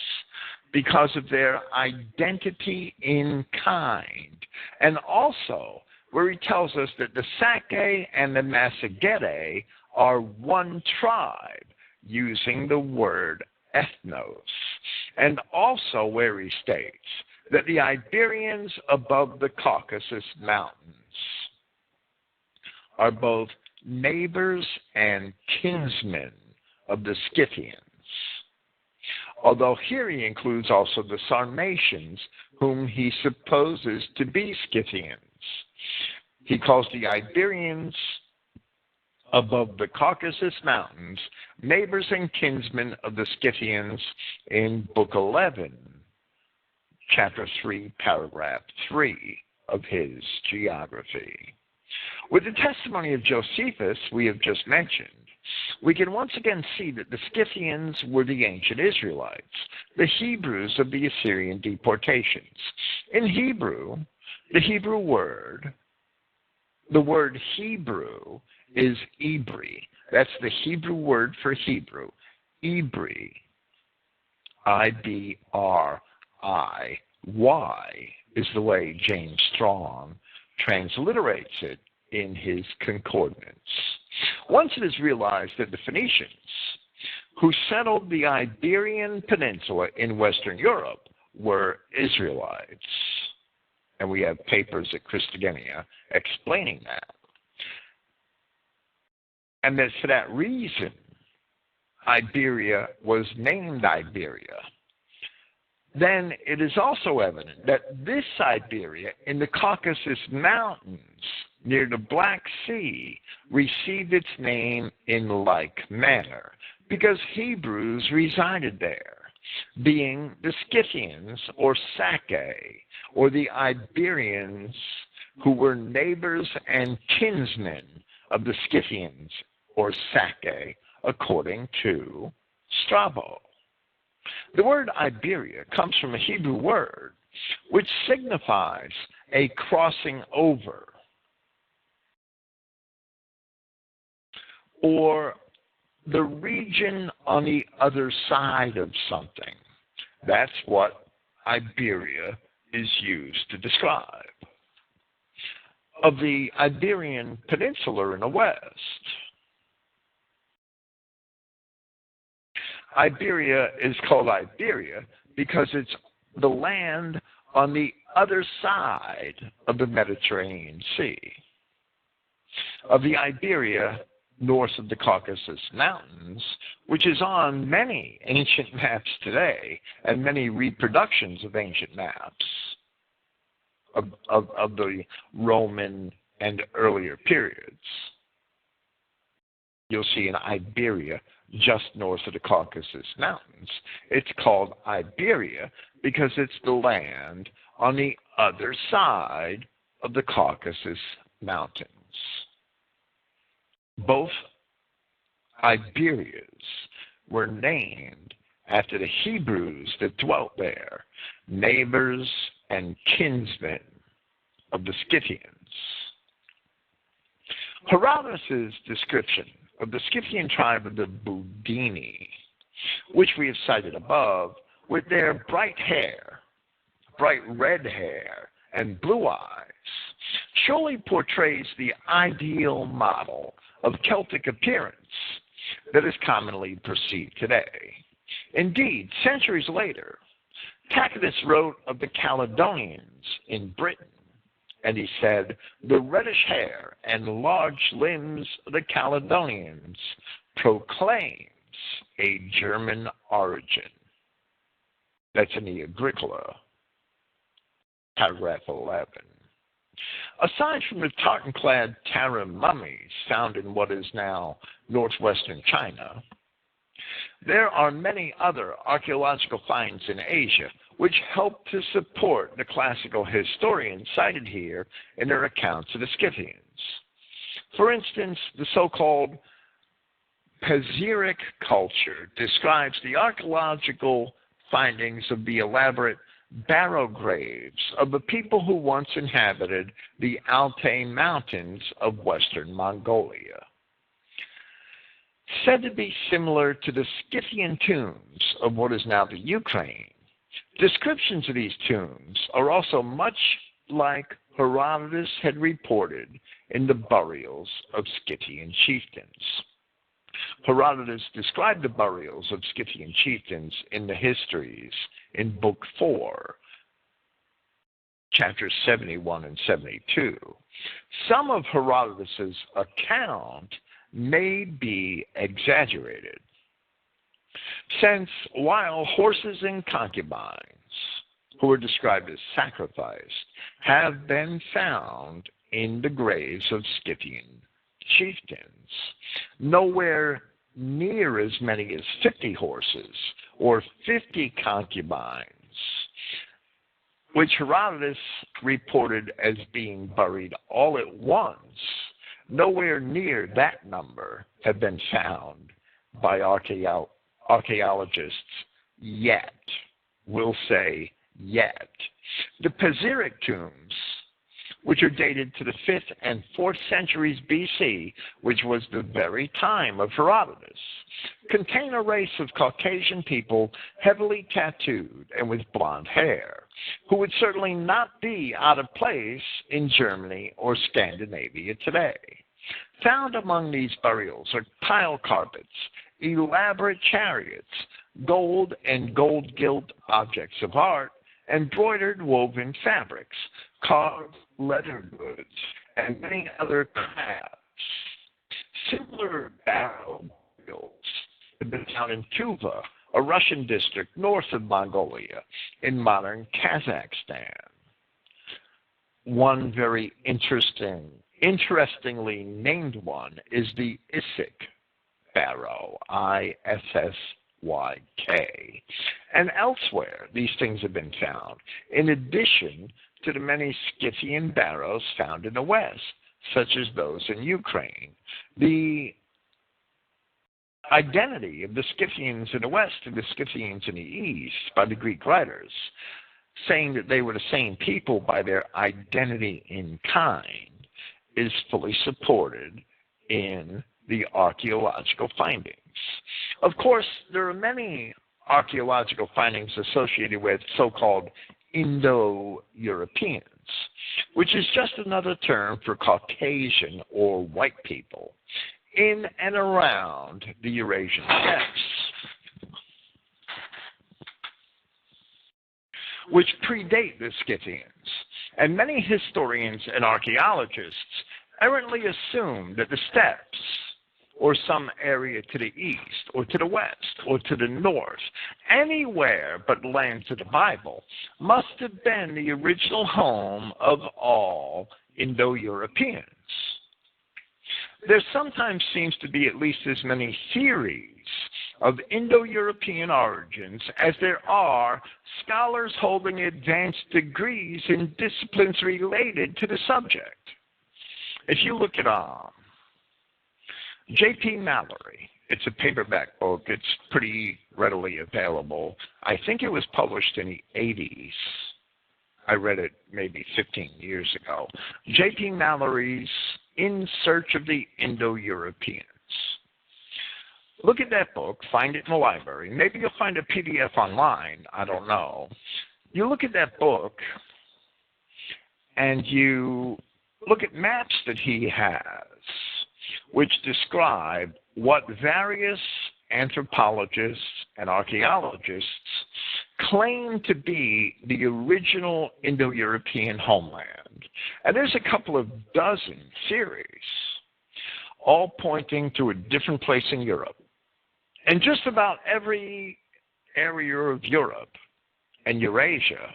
because of their identity in kind, and also where he tells us that the Sacae and the Massagetae are one tribe, using the word ethnos, and also where he states that the Iberians above the Caucasus Mountains are both neighbors and kinsmen of the Scythians, although here he includes also the Sarmatians, whom he supposes to be Scythians. He calls the Iberians above the Caucasus Mountains neighbors and kinsmen of the Scythians in Book 11, Chapter 3, Paragraph 3 of his Geography. With the testimony of Josephus we have just mentioned, we can once again see that the Scythians were the ancient Israelites, the Hebrews of the Assyrian deportations. In Hebrew, the word Hebrew is Ibri. That's the Hebrew word for Hebrew. Ibri. I-B-R-I-Y is the way James Strong transliterates it in his concordance. Once it is realized that the Phoenicians, who settled the Iberian Peninsula in Western Europe, were Israelites, and we have papers at Christogenea explaining that, and that for that reason, Iberia was named Iberia, then it is also evident that this Iberia in the Caucasus Mountains near the Black Sea received its name in like manner, because Hebrews resided there, being the Scythians or Sacae, or the Iberians, who were neighbors and kinsmen of the Scythians or Sacae, according to Strabo. The word Iberia comes from a Hebrew word which signifies a crossing over, or the region on the other side of something. That's what Iberia is used to describe. Of the Iberian Peninsula in the west, Iberia is called Iberia because it's the land on the other side of the Mediterranean Sea. Of the Iberia north of the Caucasus Mountains, which is on many ancient maps today and many reproductions of ancient maps of the Roman and earlier periods. You'll see in Iberia, just north of the Caucasus Mountains. It's called Iberia because it's the land on the other side of the Caucasus Mountains. Both Iberias were named after the Hebrews that dwelt there, neighbors and kinsmen of the Scythians. Herodotus' description of the Scythian tribe of the Budini, which we have cited above, with their bright hair, bright red hair, and blue eyes, surely portrays the ideal model of Celtic appearance that is commonly perceived today. Indeed, centuries later, Tacitus wrote of the Caledonians in Britain, and he said, "The reddish hair and large limbs of the Caledonians proclaims a German origin." That's in the Agricola, paragraph 11. Aside from the tartan-clad Tarim mummies found in what is now northwestern China, there are many other archaeological finds in Asia which help to support the classical historians cited here in their accounts of the Scythians. For instance, the so-called Paziric culture describes the archaeological findings of the elaborate barrow graves of the people who once inhabited the Altai Mountains of western Mongolia. Said to be similar to the Scythian tombs of what is now the Ukraine, descriptions of these tombs are also much like Herodotus had reported in the burials of Scythian chieftains. Herodotus described the burials of Scythian chieftains in the histories in Book 4, chapters 71 and 72. Some of Herodotus's account may be exaggerated, since while horses and concubines, who are described as sacrificed, have been found in the graves of Scythian chieftains, nowhere near as many as 50 horses or 50 concubines, which Herodotus reported as being buried all at once, nowhere near that number have been found by archaeologists yet. We'll say yet. The Paziric tombs, which are dated to the 5th and 4th centuries BC, which was the very time of Herodotus, contain a race of Caucasian people heavily tattooed and with blonde hair, who would certainly not be out of place in Germany or Scandinavia today. Found among these burials are tile carpets, elaborate chariots, gold and gold-gilt objects of art, embroidered woven fabrics, carved leather goods, and many other crafts. Similar barrow burials have been found in Tuva, a Russian district north of Mongolia, in modern Kazakhstan. One very interestingly named one is the Issyk barrow, ISSYK. And elsewhere, these things have been found, in addition to the many Scythian barrows found in the West, such as those in Ukraine. The identity of the Scythians in the West and the Scythians in the East by the Greek writers, saying that they were the same people by their identity in kind, is fully supported in the archaeological findings. Of course, there are many archaeological findings associated with so-called Indo-Europeans, which is just another term for Caucasian or white people in and around the Eurasian steppes, which predate the Scythians. And many historians and archaeologists errantly assume that the steppes, or some area to the east, or to the west, or to the north, anywhere but lands of the Bible, must have been the original home of all Indo-Europeans. There sometimes seems to be at least as many theories of Indo-European origins as there are scholars holding advanced degrees in disciplines related to the subject. If you look at J.P. Mallory, it's a paperback book, it's pretty readily available. I think it was published in the 80s. I read it maybe 15 years ago. J.P. Mallory's In Search of the Indo-Europeans. Look at that book, find it in the library. Maybe you'll find a PDF online, I don't know. You look at that book and you look at maps that he has, which describe what various anthropologists and archaeologists claim to be the original Indo-European homeland. And there's a couple of dozen theories, all pointing to a different place in Europe. And just about every area of Europe and Eurasia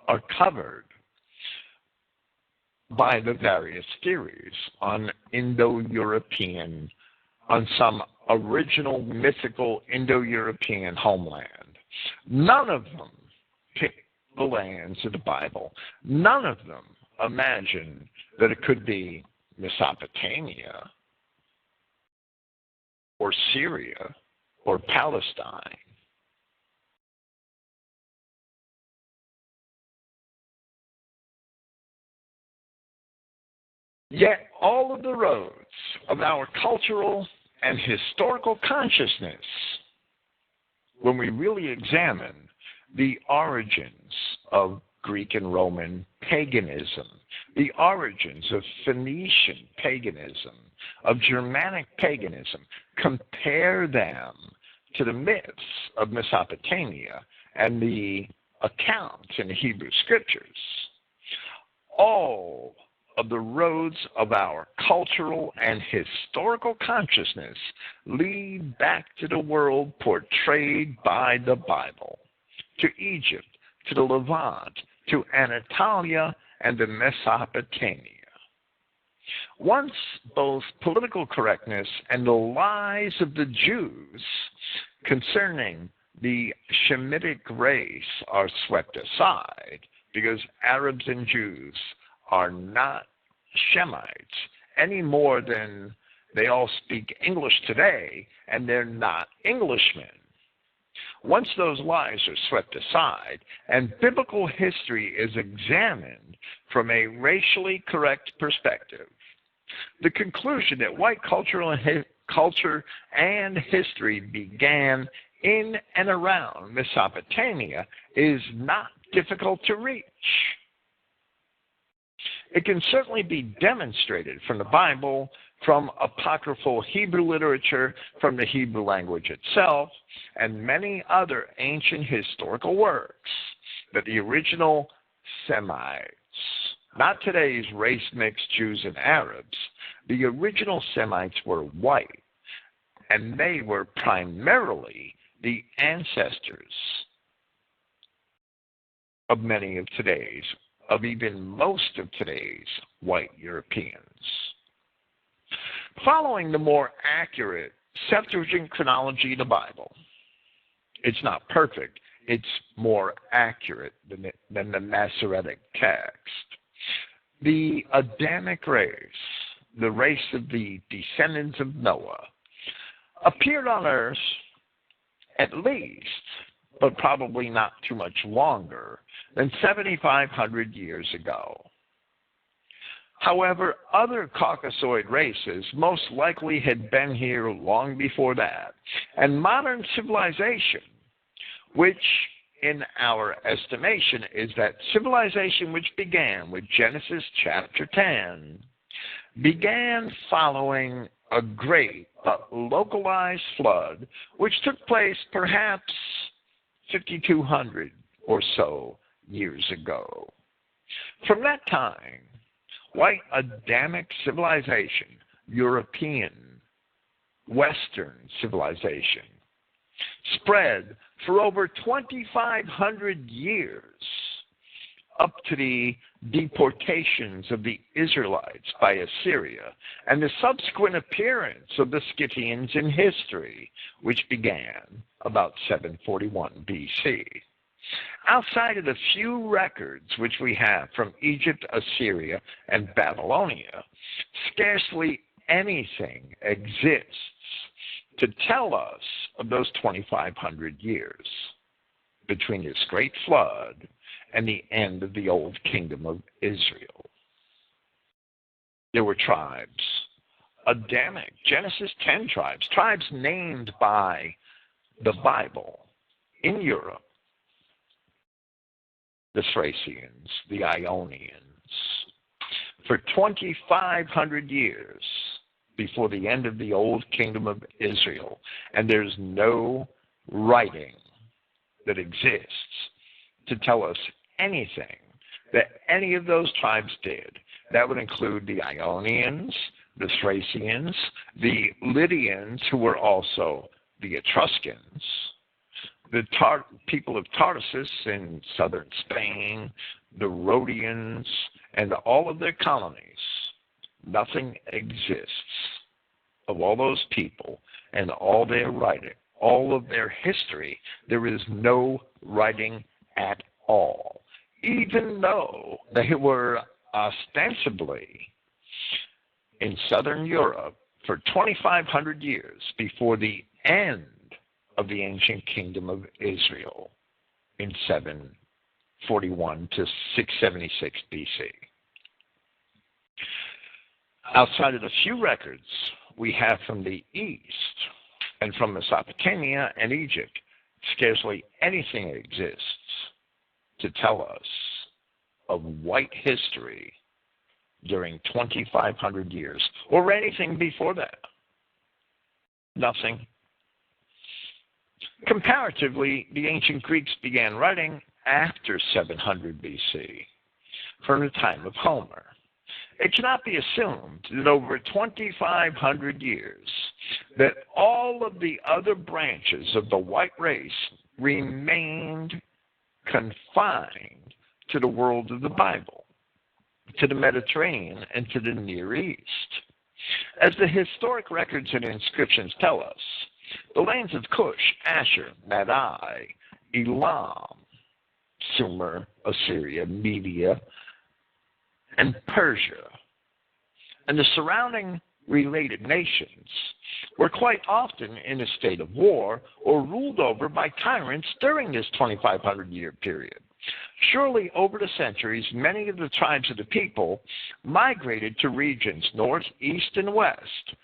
are covered by the various theories on Indo-European, on some original mythical Indo-European homeland. None of them pick the lands of the Bible. None of them imagine that it could be Mesopotamia or Syria or Palestine. Yet all of the roads of our cultural and historical consciousness, when we really examine the origins of Greek and Roman paganism, the origins of Phoenician paganism, of Germanic paganism, compare them to the myths of Mesopotamia and the accounts in the Hebrew Scriptures, all of the roads of our cultural and historical consciousness lead back to the world portrayed by the Bible, to Egypt, to the Levant, to Anatolia, and to Mesopotamia. Once both political correctness and the lies of the Jews concerning the Shemitic race are swept aside, because Arabs and Jews are not Shemites any more than they all speak English today, and they're not Englishmen. Once those lies are swept aside and biblical history is examined from a racially correct perspective, the conclusion that white culture and history began in and around Mesopotamia is not difficult to reach. It can certainly be demonstrated from the Bible, from apocryphal Hebrew literature, from the Hebrew language itself, and many other ancient historical works, that the original Semites, not today's race-mixed Jews and Arabs, the original Semites were white, and they were primarily the ancestors of many of today's, of even most of today's white Europeans. Following the more accurate Septuagint chronology of the Bible, it's not perfect, it's more accurate than the Masoretic text. The Adamic race, the race of the descendants of Noah, appeared on earth at least, but probably not too much longer, than 7,500 years ago. However, other Caucasoid races most likely had been here long before that, and modern civilization, which in our estimation is that civilization which began with Genesis chapter 10, began following a great but localized flood which took place perhaps 5,200 or so years ago. From that time, white Adamic civilization, European, Western civilization, spread for over 2,500 years up to the deportations of the Israelites by Assyria and the subsequent appearance of the Scythians in history, which began about 741 BC. Outside of the few records which we have from Egypt, Assyria, and Babylonia, scarcely anything exists to tell us of those 2,500 years between this great flood and the end of the old kingdom of Israel. There were tribes, Adamic, Genesis 10 tribes named by the Bible in Europe, the Thracians, the Ionians, for 2,500 years before the end of the old kingdom of Israel. And there's no writing that exists to tell us anything that any of those tribes did. That would include the Ionians, the Thracians, the Lydians, who were also the Etruscans, the people of Tarsus in southern Spain, the Rhodians, and all of their colonies. Nothing exists of all those people and all their writing, all of their history. There is no writing at all, even though they were ostensibly in southern Europe for 2,500 years before the end of the ancient kingdom of Israel in 741 to 676 BC. Outside of the few records we have from the east and from Mesopotamia and Egypt, scarcely anything exists to tell us of white history during 2,500 years, or anything before that. Nothing. Comparatively, the ancient Greeks began writing after 700 BC, from the time of Homer. It cannot be assumed that over 2,500 years that all of the other branches of the white race remained confined to the world of the Bible, to the Mediterranean, and to the Near East. As the historic records and inscriptions tell us, the lands of Cush, Ashur, Madai, Elam, Sumer, Assyria, Media, and Persia, and the surrounding related nations were quite often in a state of war or ruled over by tyrants during this 2,500-year period. Surely over the centuries, many of the tribes of the people migrated to regions north, east, and west,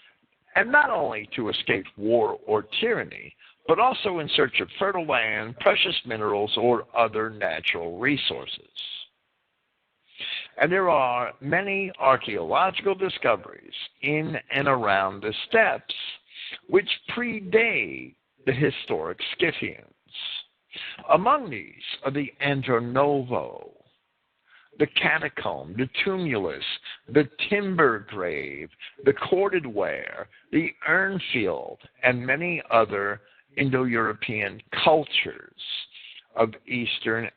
and not only to escape war or tyranny, but also in search of fertile land, precious minerals, or other natural resources. And there are many archaeological discoveries in and around the steppes which predate the historic Scythians. Among these are the Andronovo, the catacomb, the tumulus, the timber grave, the corded ware, the urn field, and many other Indo-European cultures of Eastern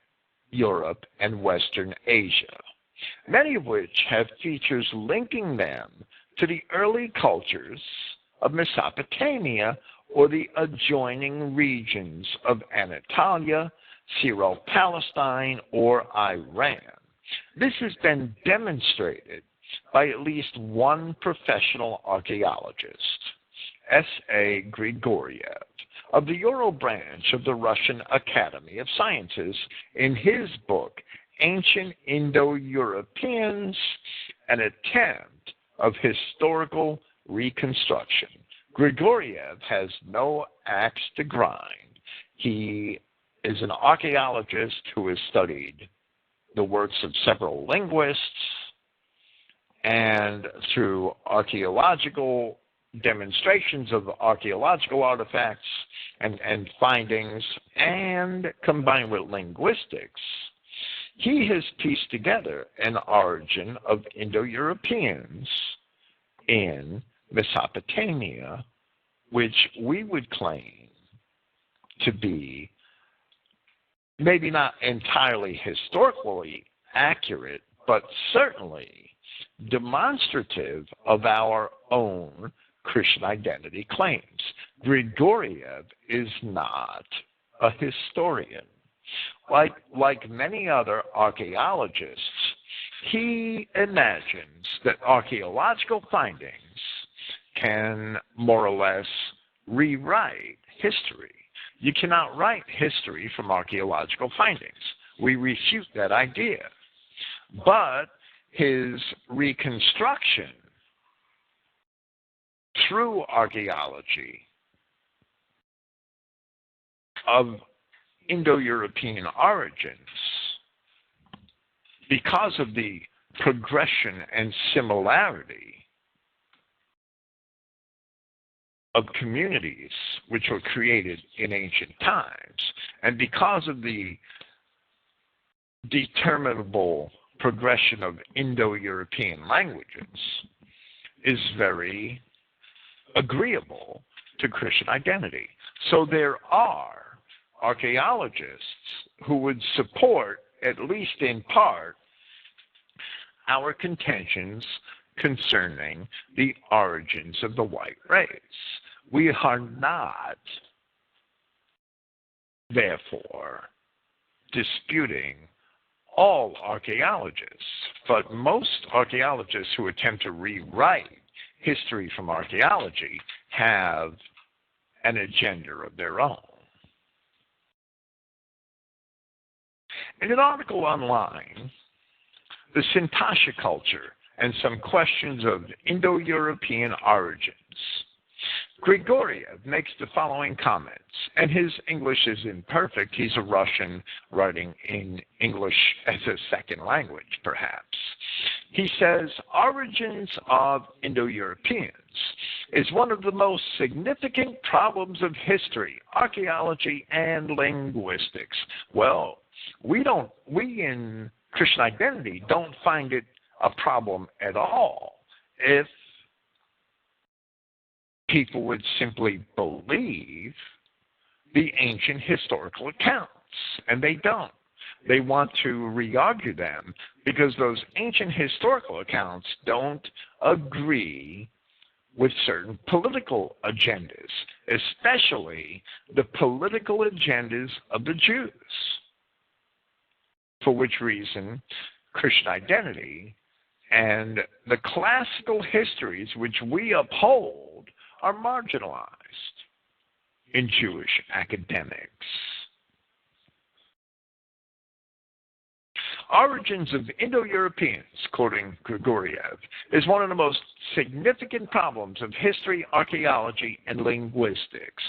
Europe and Western Asia, many of which have features linking them to the early cultures of Mesopotamia or the adjoining regions of Anatolia, Syro-Palestine, or Iran. This has been demonstrated by at least one professional archaeologist, S.A. Grigoriev, of the Ural branch of the Russian Academy of Sciences, in his book, Ancient Indo-Europeans, an attempt of historical reconstruction. Grigoriev has no axe to grind. He is an archaeologist who has studied the works of several linguists, and through archaeological demonstrations of archaeological artifacts and findings, and combined with linguistics, he has pieced together an origin of Indo-Europeans in Mesopotamia, which we would claim to be maybe not entirely historically accurate, but certainly demonstrative of our own Christian identity claims. Grigoriev is not a historian. Like many other archaeologists, he imagines that archaeological findings can more or less rewrite history. You cannot write history from archaeological findings. We refute that idea. But his reconstruction through archaeology of Indo-European origins, because of the progression and similarity of communities which were created in ancient times, and because of the determinable progression of Indo-European languages, is very agreeable to Christian identity. So there are archaeologists who would support, at least in part, our contentions concerning the origins of the white race. We are not, therefore, disputing all archaeologists, but most archaeologists who attempt to rewrite history from archaeology have an agenda of their own. In an article online, the Sintasha culture and some questions of Indo-European origins, Grigoriev makes the following comments, and his English is imperfect. He's a Russian writing in English as a second language, perhaps. He says, origins of Indo-Europeans is one of the most significant problems of history, archaeology, and linguistics. Well, we in Christian identity don't find it a problem at all if people would simply believe the ancient historical accounts, and they don't. They want to re-argue them because those ancient historical accounts don't agree with certain political agendas, especially the political agendas of the Jews, for which reason Christian identity and the classical histories which we uphold are marginalized in Jewish academics. Origins of Indo-Europeans, quoting Grigoriev, is one of the most significant problems of history, archaeology, and linguistics.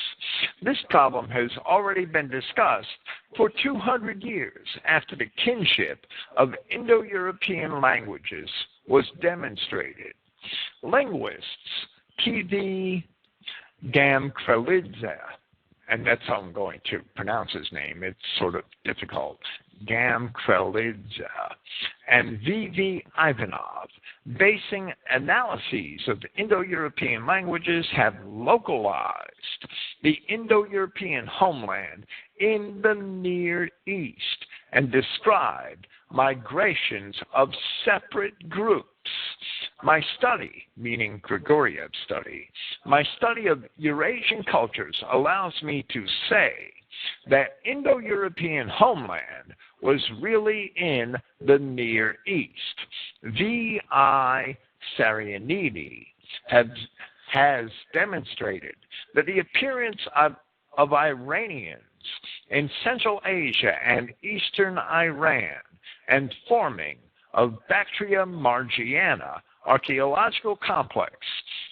This problem has already been discussed for 200 years after the kinship of Indo-European languages was demonstrated. Linguists T.V. Gamkrelidze, and that's how I'm going to pronounce his name, it's sort of difficult, Gamkrelidze, and V.V. Ivanov, basing analyses of Indo-European languages, have localized the Indo-European homeland in the Near East and described migrations of separate groups. My study, meaning Grigoriev's study, my study of Eurasian cultures allows me to say that Indo-European homeland was really in the Near East. V.I. Sarianidi has demonstrated that the appearance of Iranians in Central Asia and Eastern Iran and forming of Bactria margiana archaeological complex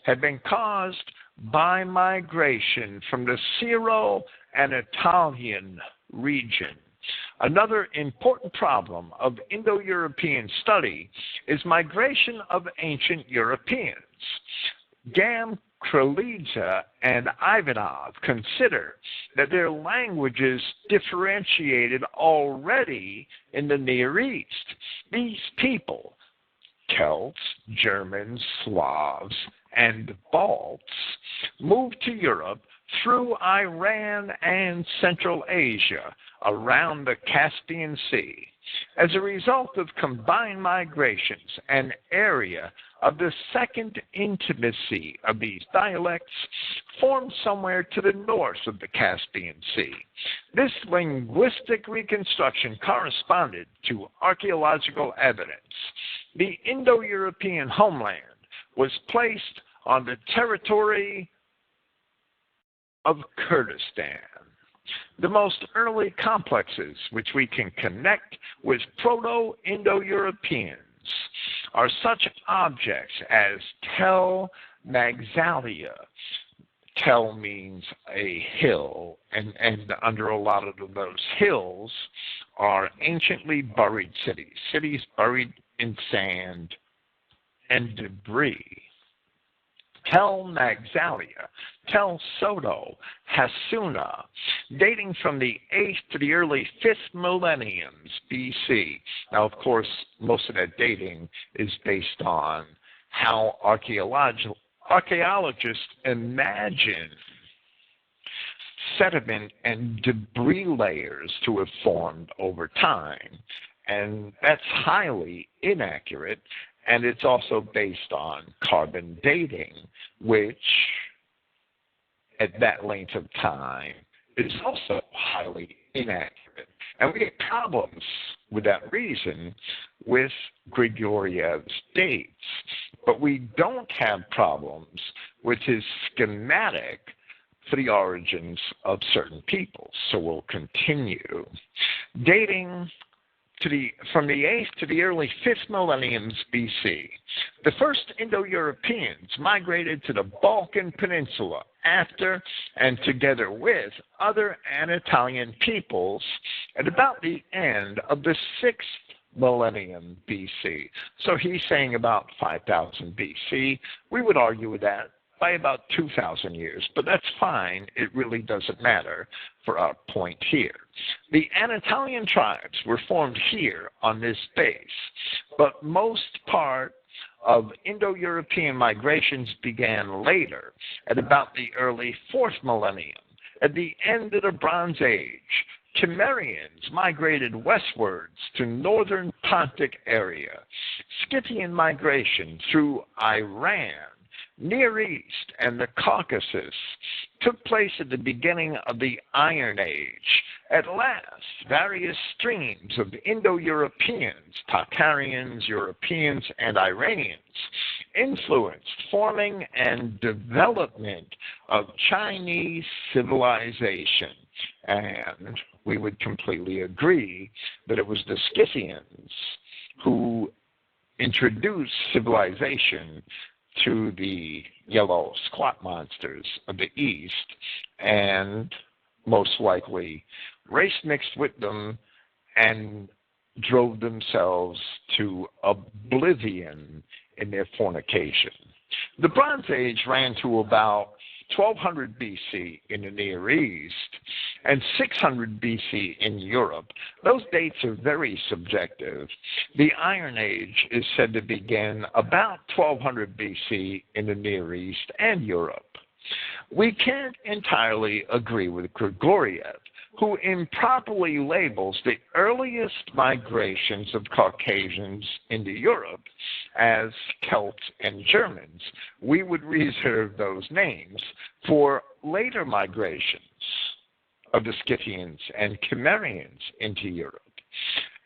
had been caused by migration from the Syro-Anatolian region. Another important problem of Indo-European study is migration of ancient Europeans. Gamkrelidze and Ivanov consider that their languages differentiated already in the Near East. These people, Celts, Germans, Slavs, and Balts, moved to Europe through Iran and Central Asia around the Caspian Sea. As a result of combined migrations, an area of the second intimacy of these dialects formed somewhere to the north of the Caspian Sea. This linguistic reconstruction corresponded to archaeological evidence. The Indo-European homeland was placed on the territory of Kurdistan. The most early complexes which we can connect with Proto-Indo-Europeans are such objects as Tel Magsalia. Tel means a hill, and under a lot of those hills are anciently buried cities, cities buried in sand and debris. Tel Magsalia, Tel Soto, Hassuna, dating from the 8th to the early 5th millenniums BC. Now, of course, most of that dating is based on how archaeologists imagine sediment and debris layers to have formed over time. And that's highly inaccurate. And it's also based on carbon dating, which at that length of time is also highly inaccurate. And we have problems with that reason with Grigoriev's dates. But we don't have problems with his schematic for the origins of certain peoples. So we'll continue. Dating from the 8th to the early 5th millenniums BC, the first Indo-Europeans migrated to the Balkan Peninsula after and together with other Anatolian peoples at about the end of the 6th millennium BC. So he's saying about 5000 BC. We would argue with that by about 2,000 years, but that's fine. It really doesn't matter for our point here. The Anatolian tribes were formed here on this base, but most part of Indo-European migrations began later, at about the early 4th millennium. At the end of the Bronze Age, Cimmerians migrated westwards to northern Pontic area. Scythian migration through Iran, Near East, and the Caucasus took place at the beginning of the Iron Age. At last, various streams of Indo-Europeans, Tartarians, Europeans, and Iranians influenced forming and development of Chinese civilization. And we would completely agree that it was the Scythians who introduced civilization to the yellow squat monsters of the East, and most likely race mixed with them and drove themselves to oblivion in their fornication. The Bronze Age ran to about 1200 BC in the Near East and 600 BC in Europe. Those dates are very subjective. The Iron Age is said to begin about 1200 BC in the Near East and Europe. We can't entirely agree with Grigoriev, who improperly labels the earliest migrations of Caucasians into Europe as Celts and Germans. We would reserve those names for later migrations of the Scythians and Cimmerians into Europe,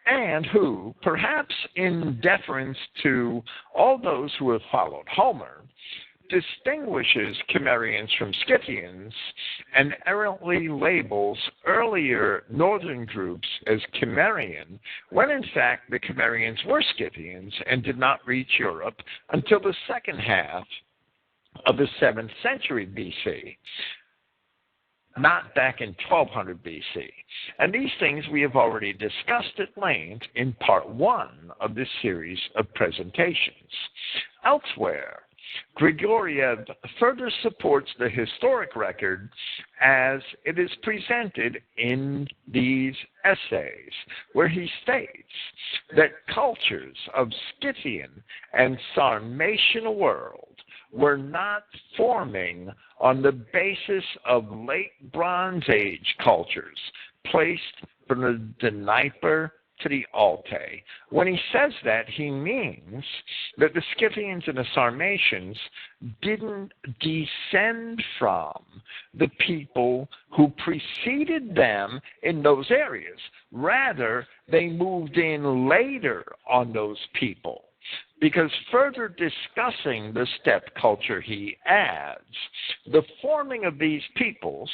and who, perhaps in deference to all those who have followed Homer, distinguishes Cimmerians from Scythians and errantly labels earlier northern groups as Cimmerian, when in fact the Cimmerians were Scythians and did not reach Europe until the second half of the 7th century BC, not back in 1200 BC. And these things we have already discussed at length in part 1 of this series of presentations. Elsewhere, Grigoriev further supports the historic record as it is presented in these essays, where he states that cultures of Scythian and Sarmatian world were not forming on the basis of late Bronze Age cultures placed from the Dnieper to the Altai. When he says that, he means that the Scythians and the Sarmatians didn't descend from the people who preceded them in those areas. Rather, they moved in later on those people. Because further discussing the steppe culture, he adds, the forming of these peoples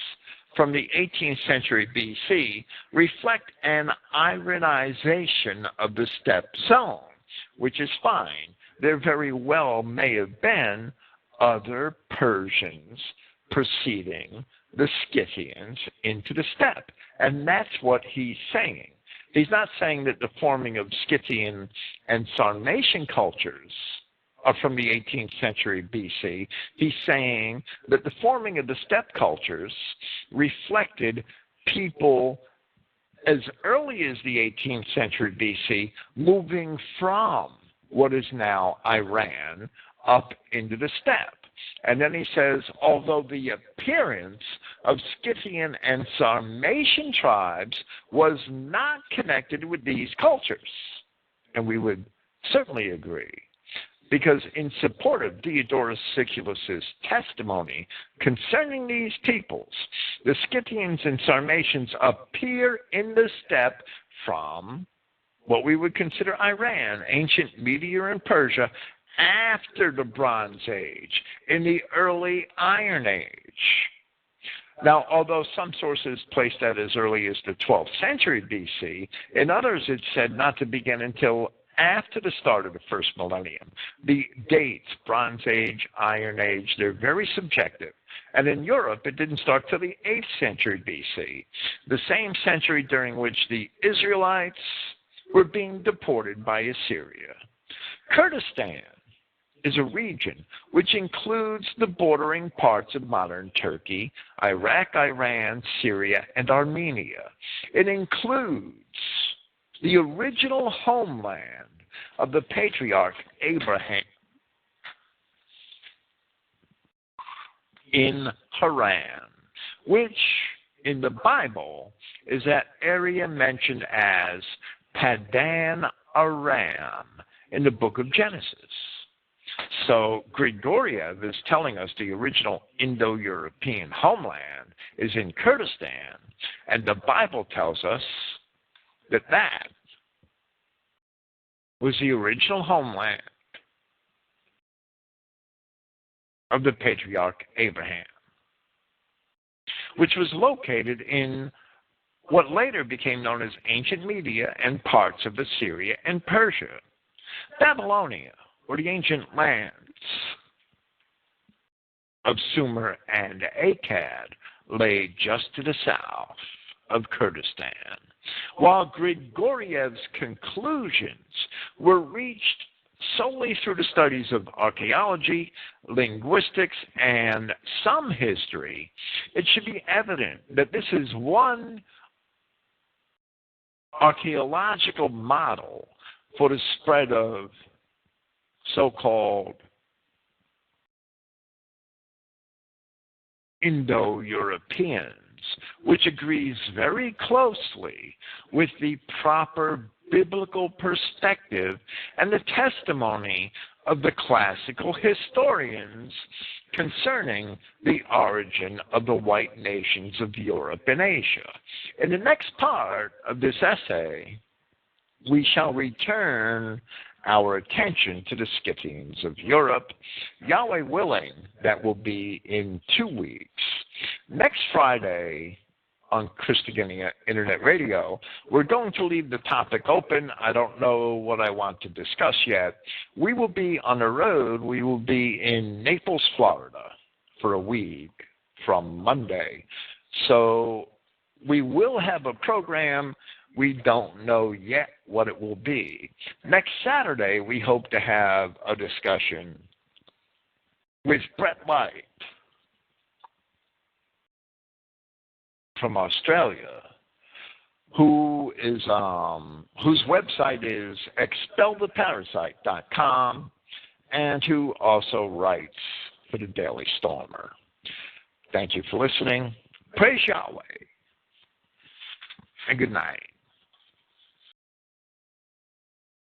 from the 18th century BC reflect an Iranization of the steppe zone, which is fine. There very well may have been other Persians preceding the Scythians into the steppe, and that's what he's saying. He's not saying that the forming of Scythian and Sarmatian cultures are from the 18th century BC. He's saying that the forming of the steppe cultures reflected people as early as the 18th century BC moving from what is now Iran up into the steppe. And then he says, although the appearance of Scythian and Sarmatian tribes was not connected with these cultures. And we would certainly agree, because in support of Diodorus Siculus's testimony concerning these peoples, the Scythians and Sarmatians appear in the steppe from what we would consider Iran, ancient Media and Persia, after the Bronze Age, in the early Iron Age. Now, although some sources place that as early as the 12th century BC, in others it's said not to begin until after the start of the first millennium. The dates, Bronze Age, Iron Age, they're very subjective. And in Europe, it didn't start till the 8th century BC, the same century during which the Israelites were being deported by Assyria. Kurdistan is a region which includes the bordering parts of modern Turkey, Iraq, Iran, Syria, and Armenia. It includes the original homeland of the patriarch Abraham in Haran, which in the Bible is that area mentioned as Padan Aram in the book of Genesis. So Grigoriev is telling us the original Indo-European homeland is in Kurdistan, and the Bible tells us that that was the original homeland of the patriarch Abraham, which was located in what later became known as ancient Media and parts of Assyria and Persia. Babylonia, or the ancient lands of Sumer and Akkad, lay just to the south of Kurdistan, while Grigoriev's conclusions were reached solely through the studies of archaeology, linguistics, and some history. It should be evident that this is one archaeological model for the spread of so-called Indo-Europeans, which agrees very closely with the proper biblical perspective and the testimony of the classical historians concerning the origin of the white nations of Europe and Asia. In the next part of this essay, we shall return our attention to the Scythians of Europe. Yahweh willing, that will be in 2 weeks. Next Friday on Christogenea Internet Radio, we're going to leave the topic open. I don't know what I want to discuss yet. We will be on the road. We will be in Naples, Florida for a week from Monday. So we will have a program. We don't know yet what it will be. Next Saturday, we hope to have a discussion with Brett White from Australia, whose website is expeltheparasite.com, and who also writes for the Daily Stormer. Thank you for listening. Praise Yahweh, and good night.